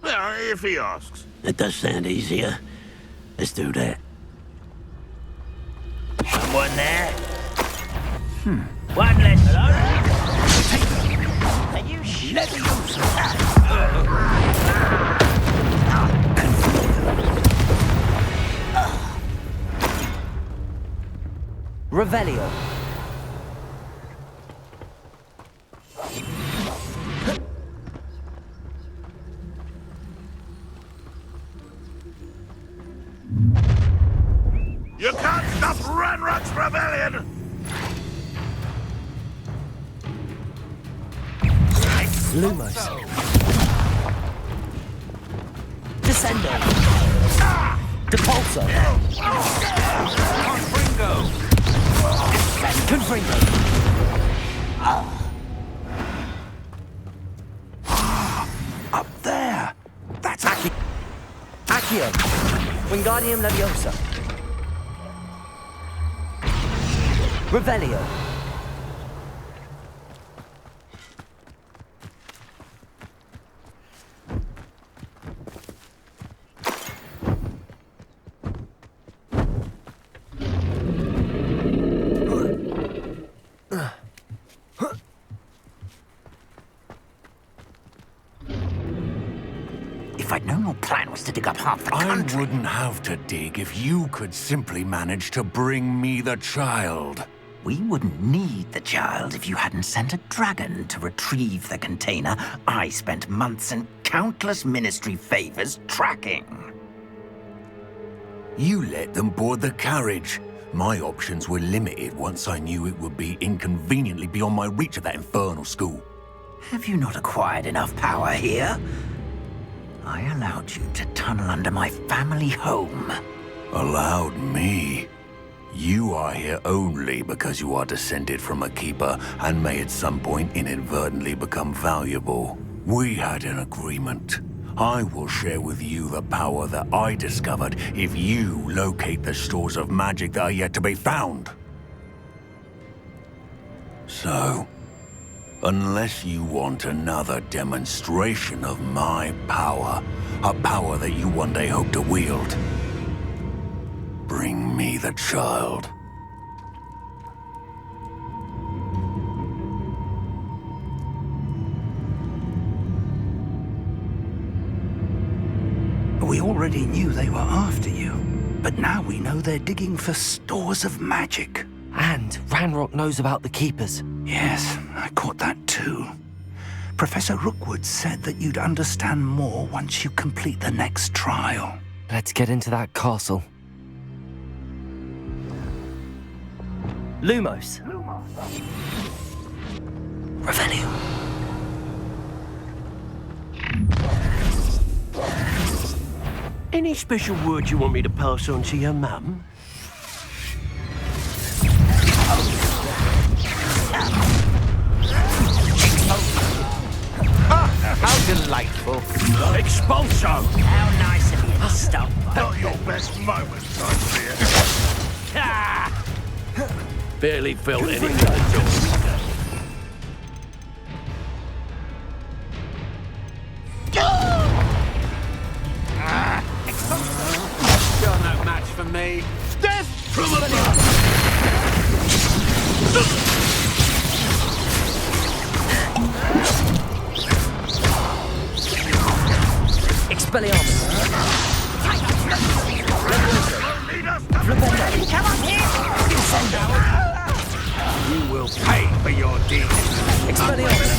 Well, if he asks. It does sound easier. Let's do that. Someone there? One less. Hello? Are you Revelio. You can't stop Ranrock's rebellion! Lumos. Descendo. Depulso. Confringo. Up there! That's Accio. Wingardium Leviosa. Revelio. If I'd known your plan was to dig up half the country... I wouldn't have to dig if you could simply manage to bring me the child. We wouldn't need the child if you hadn't sent a dragon to retrieve the container I spent months and countless ministry favors tracking. You let them board the carriage. My options were limited once I knew it would be inconveniently beyond my reach at that infernal school. Have you not acquired enough power here? I allowed you to tunnel under my family home. Allowed me? You are here only because you are descended from a keeper and may at some point inadvertently become valuable. We had an agreement. I will share with you the power that I discovered if you locate the stores of magic that are yet to be found. So, unless you want another demonstration of my power, a power that you one day hope to wield, bring me the child. We already knew they were after you, but now we know they're digging for stores of magic. And Ranrock knows about the Keepers. Yes, I caught that too. Professor Rookwood said that you'd understand more once you complete the next trial. Let's get into that castle. Lumos. Revelio. Any special word you want me to pass on to your mum? How delightful. Expulso! How nice of you to stop. Not your best moment, I fear. Ah! Barely felt anything at all. You're no match for me. Death from Expelliarmus. Come on here! You will pay for your deeds. Expelliarmus.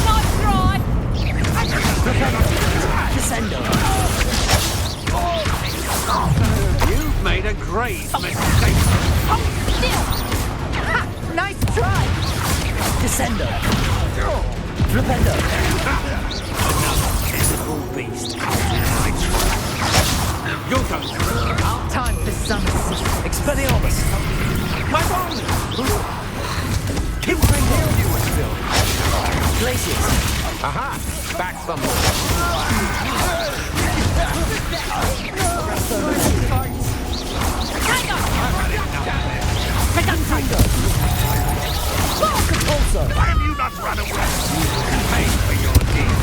Nice try! Descendo. You've made a grave mistake. Nice try! Descendo. Flipendo. Physical beast. You'll go. Time for some Expelliarmus. My bone! Keep bringing you still. Glacius. Aha! Back for more. Why have you not run away? Pay for your deeds.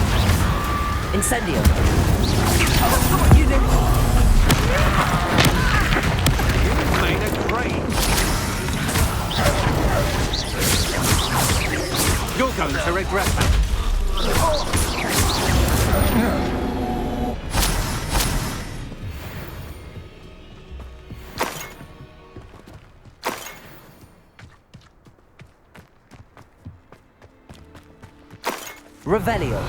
Incendio. You've made a grave. You're going to regret that. Revelio.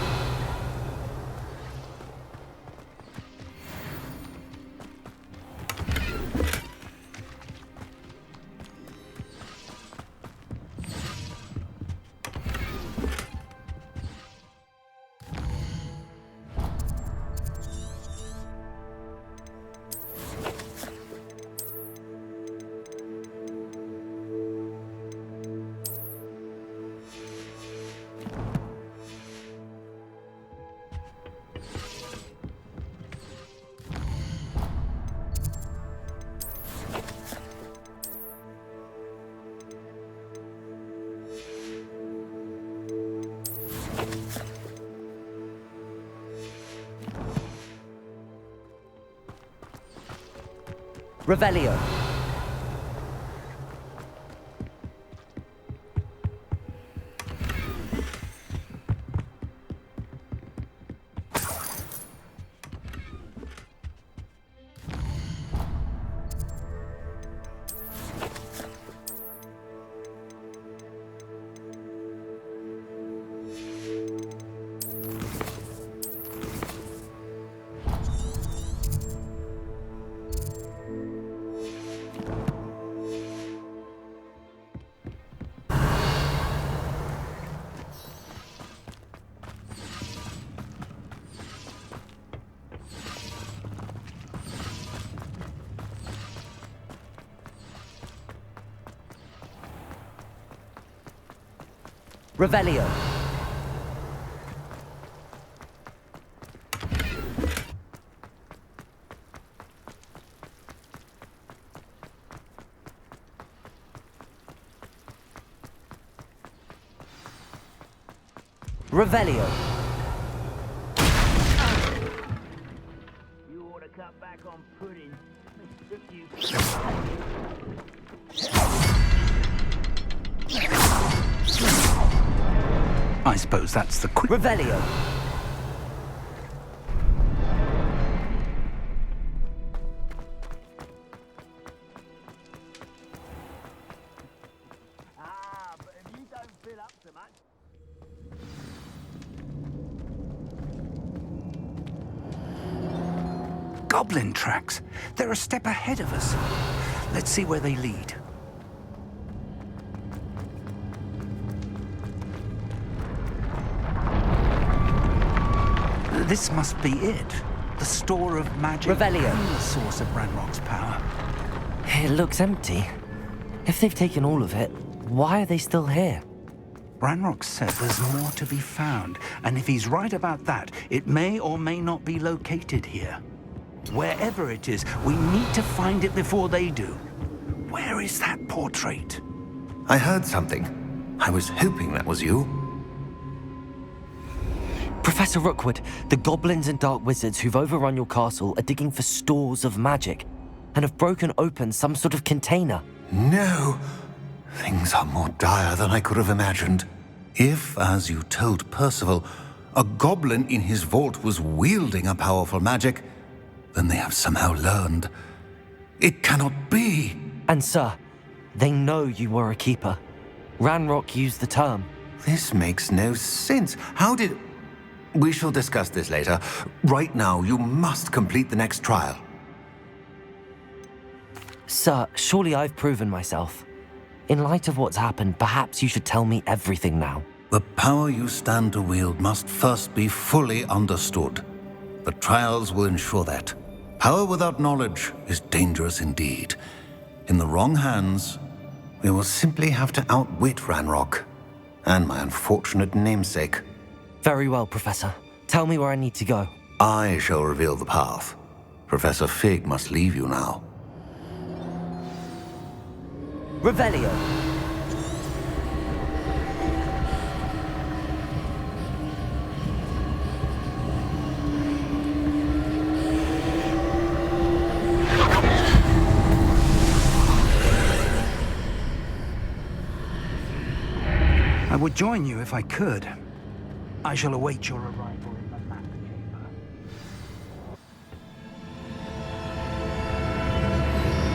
Revelio. Revelio. Revelio. You ought to cut back on pudding. You... I suppose that's the quick... Revelio. but if you don't fill up so much... Goblin tracks. They're a step ahead of us. Let's see where they lead. This must be it. The store of magic Revelio. and the source of Ranrock's power. It looks empty. If they've taken all of it, Why are they still here? Ranrock said there's more to be found, and if he's right about that, it may or may not be located here. Wherever it is, we need to find it before they do. Where is that portrait? I heard something. I was hoping that was you. Professor Rookwood, the goblins and dark wizards who've overrun your castle are digging for stores of magic and have broken open some sort of container. No! Things are more dire than I could have imagined. If, as you told Percival, a goblin in his vault was wielding a powerful magic, then they have somehow learned. It cannot be! And sir, they know you were a keeper. Ranrock used the term. This makes no sense. How did... We shall discuss this later. Right now, you must complete the next trial. Sir, surely I've proven myself. In light of what's happened, perhaps you should tell me everything now. The power you stand to wield must first be fully understood. The trials will ensure that. Power without knowledge is dangerous indeed. In the wrong hands, we will simply have to outwit Ranrock and my unfortunate namesake. Very well, Professor. Tell me where I need to go. I shall reveal the path. Professor Fig must leave you now. Revelio. I would join you if I could. I shall await your arrival in the map chamber.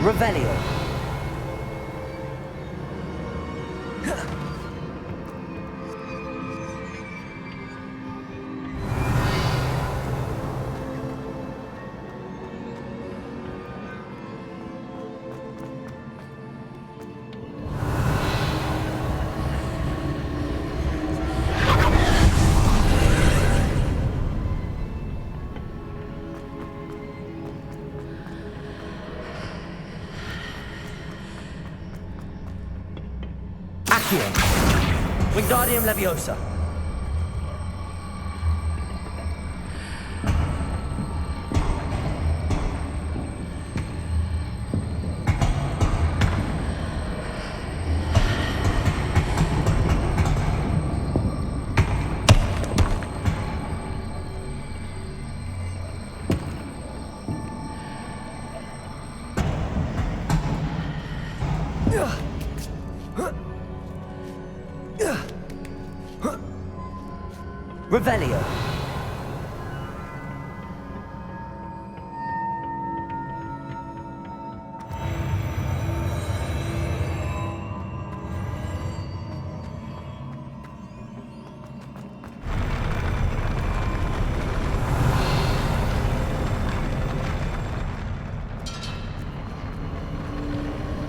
Revelio. Wingardium Leviosa. Revelio.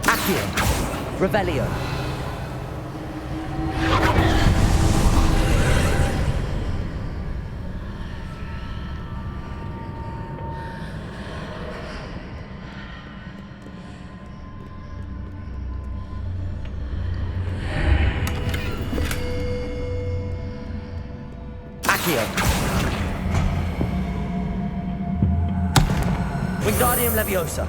Accio. Revelio. Wingardium Leviosa.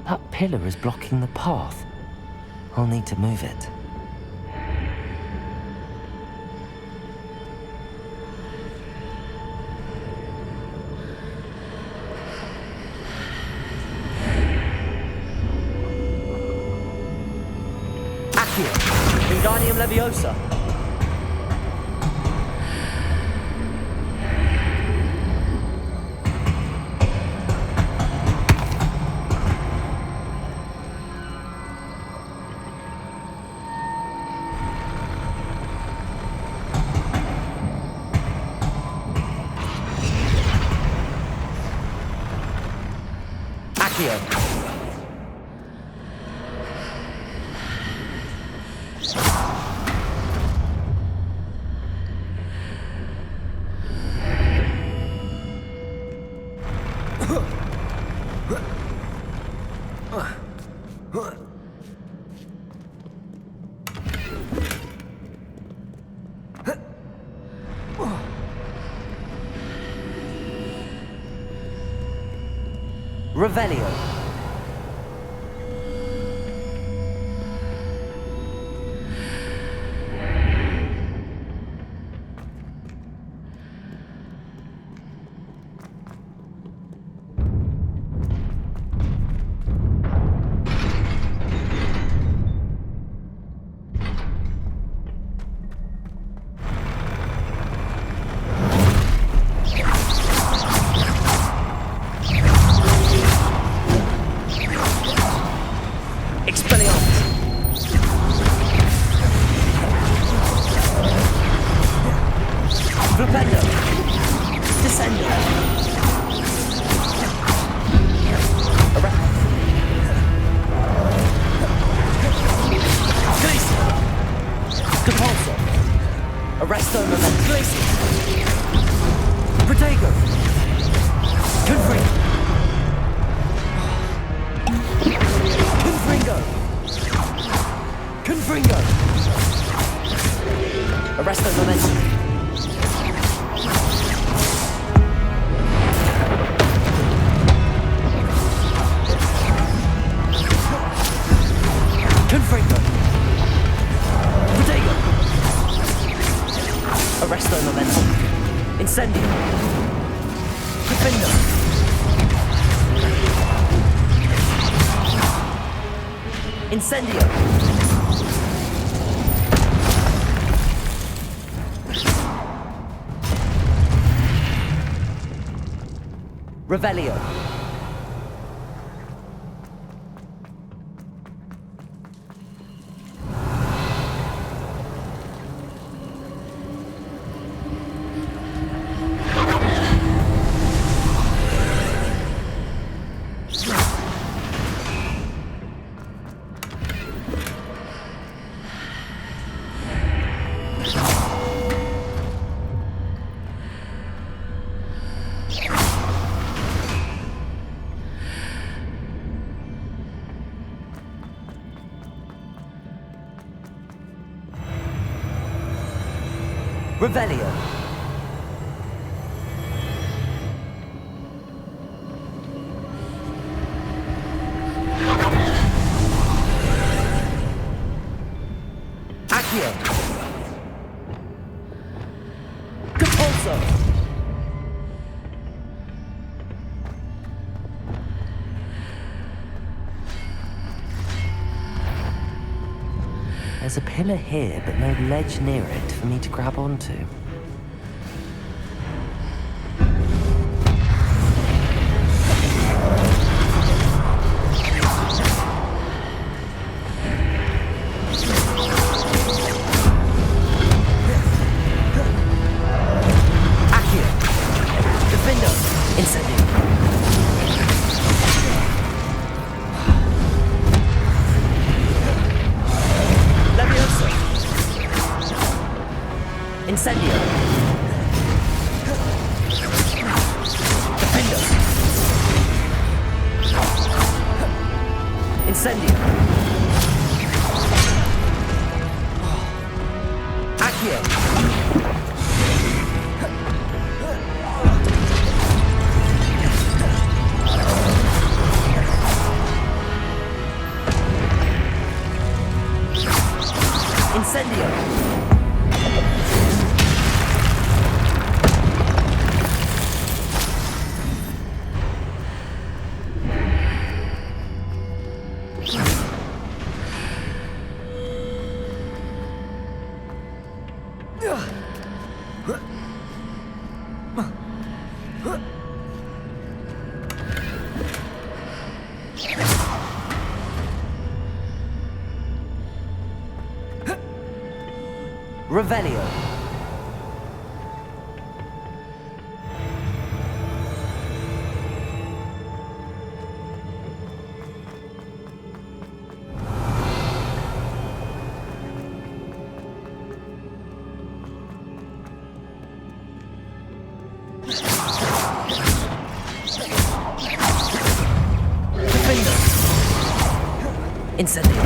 That pillar is blocking the path. I'll need to move it. Accio. Wingardium Leviosa. Accio. Revelio. Incendio! Revelio. Revelio. Accio. Compulso. There's a pillar here, but no ledge near it for me to grab onto. Accio. Defendo. Incendio. Incendio. Defendo. Incendio. Accio. Incendio. Revelio. Incendio.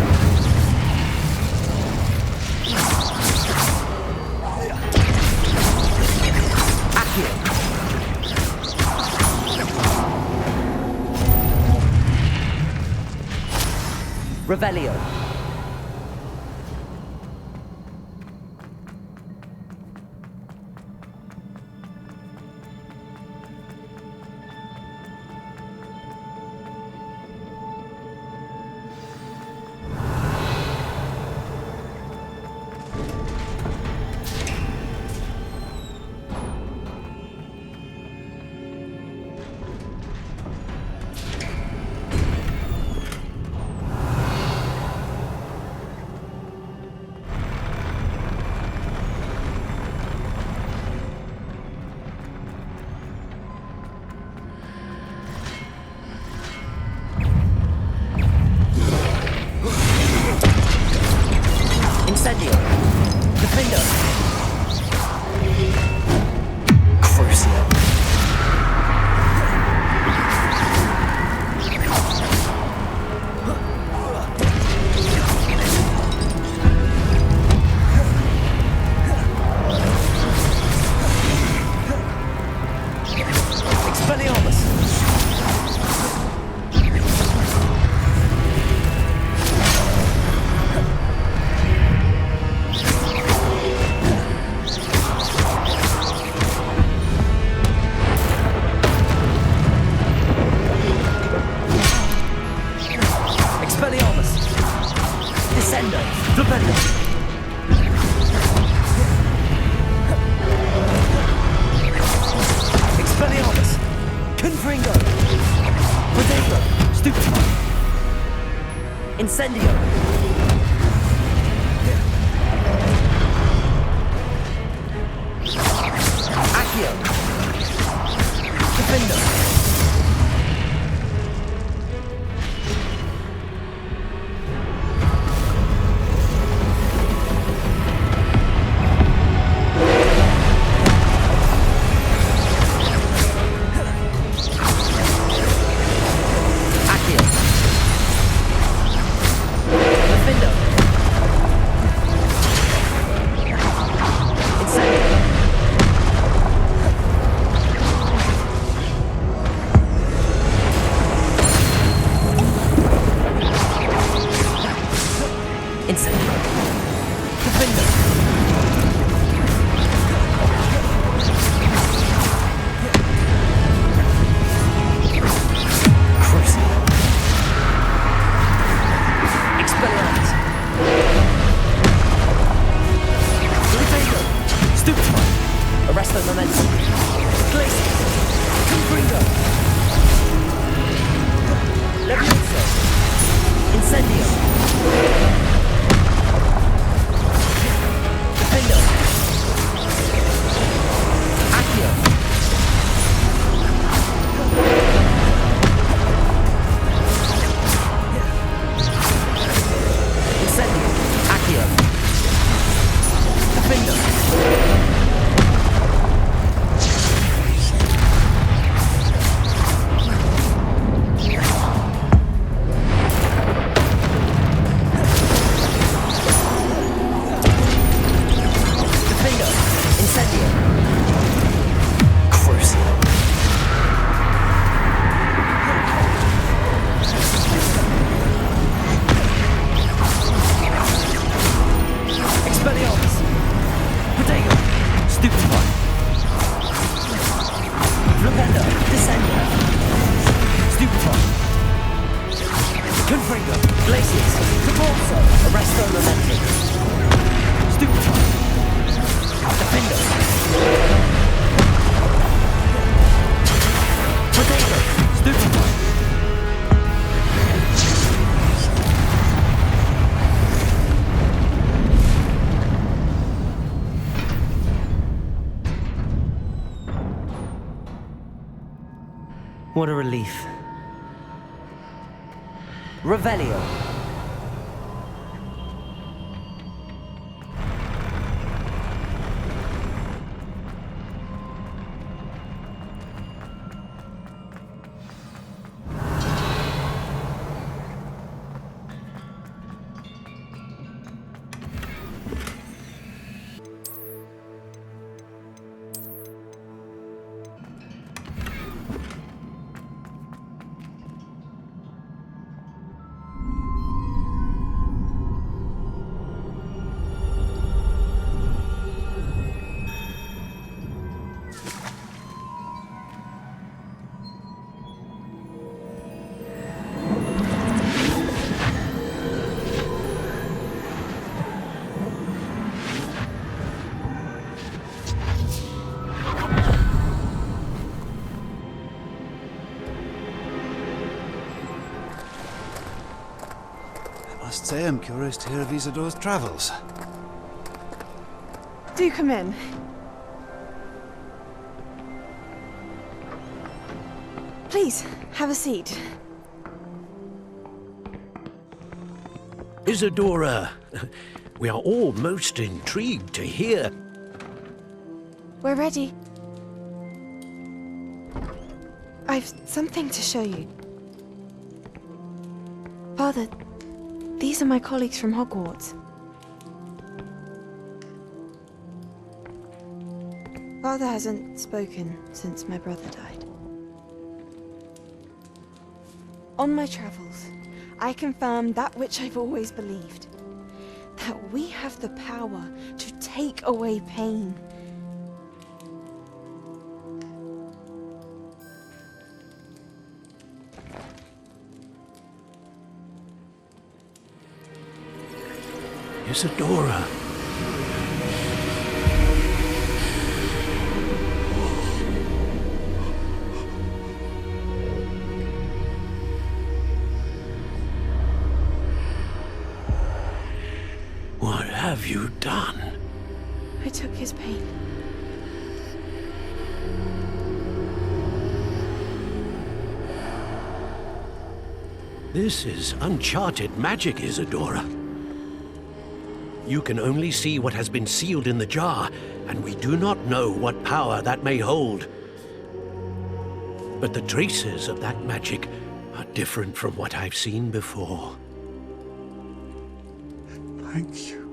Accio. Revelio. Incendio. Defender. Crucio. Expelliarmus. Expelliarmus. Descendo. Flipendo. Expelliarmus. Confringo. Protego. Stupefy. Incendio. Accio. Defendo. Accio. Defendo. Incendio. Incendio. Defendo. Crucio. Expelliarmus. Defendo. Stupefy. Arresto momentum. Glacius. Confringo. Levioso. Incendio. Defendo. Accio. Incendio. Accio. Defendo. Defendo. Incendio. Crucio. Expelliarmus. Protego. Stupefy. Flipendo. Descendo. Stupefy. Confringo. Glacius. Caborso. Arresto momentum. Stupefy. Defendo. Protego. Stupefy. What a relief. Revelio. Must say I'm curious to hear of Isidore's travels. Do come in. Please, have a seat. Isidora, we are all most intrigued to hear. We're ready. I've something to show you. Father, these are my colleagues from Hogwarts. Father hasn't spoken since my brother died. On my travels, I confirmed that which I've always believed. That we have the power to take away pain. Isidora. What have you done? I took his pain. This is uncharted magic, Isidora. You can only see what has been sealed in the jar, and we do not know what power that may hold. But the traces of that magic are different from what I've seen before. Thank you.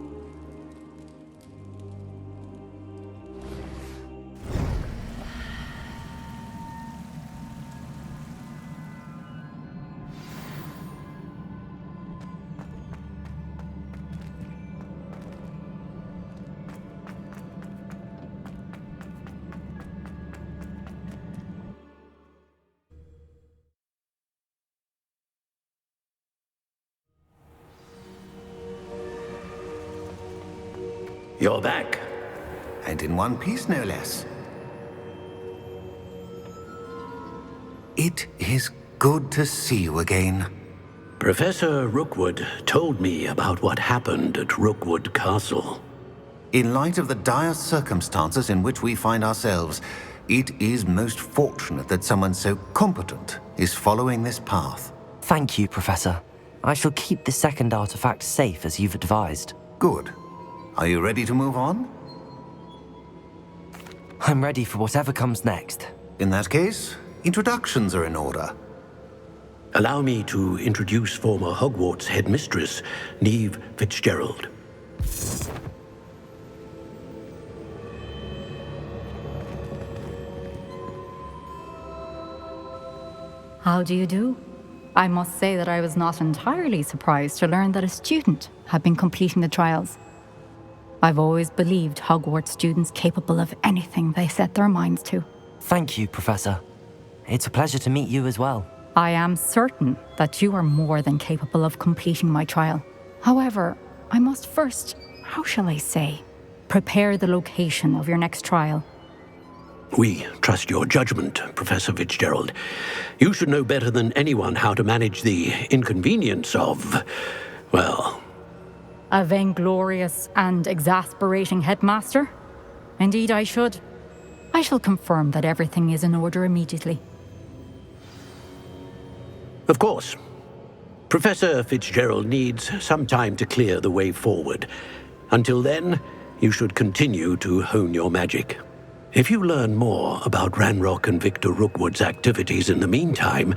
You're back. And in one piece, no less. It is good to see you again. Professor Rookwood told me about what happened at Rookwood Castle. In light of the dire circumstances in which we find ourselves, it is most fortunate that someone so competent is following this path. Thank you, Professor. I shall keep the second artifact safe as you've advised. Good. Are you ready to move on? I'm ready for whatever comes next. In that case, introductions are in order. Allow me to introduce former Hogwarts headmistress, Neve Fitzgerald. How do you do? I must say that I was not entirely surprised to learn that a student had been completing the trials. I've always believed Hogwarts students capable of anything they set their minds to. Thank you, Professor. It's a pleasure to meet you as well. I am certain that you are more than capable of completing my trial. However, I must first, how shall I say, prepare the location of your next trial. We trust your judgment, Professor Fitzgerald. You should know better than anyone how to manage the inconvenience of, well... A vainglorious and exasperating headmaster? Indeed I should. I shall confirm that everything is in order immediately. Of course. Professor Fitzgerald needs some time to clear the way forward. Until then, you should continue to hone your magic. If you learn more about Ranrock and Victor Rookwood's activities in the meantime,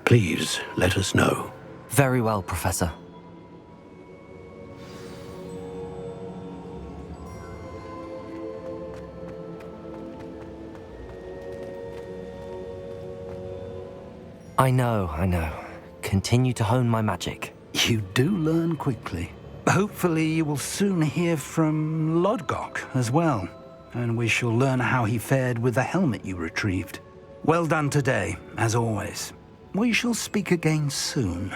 please let us know. Very well, Professor. I know. Continue to hone my magic. You do learn quickly. Hopefully you will soon hear from Lodgok as well, and we shall learn how he fared with the helmet you retrieved. Well done today, as always. We shall speak again soon.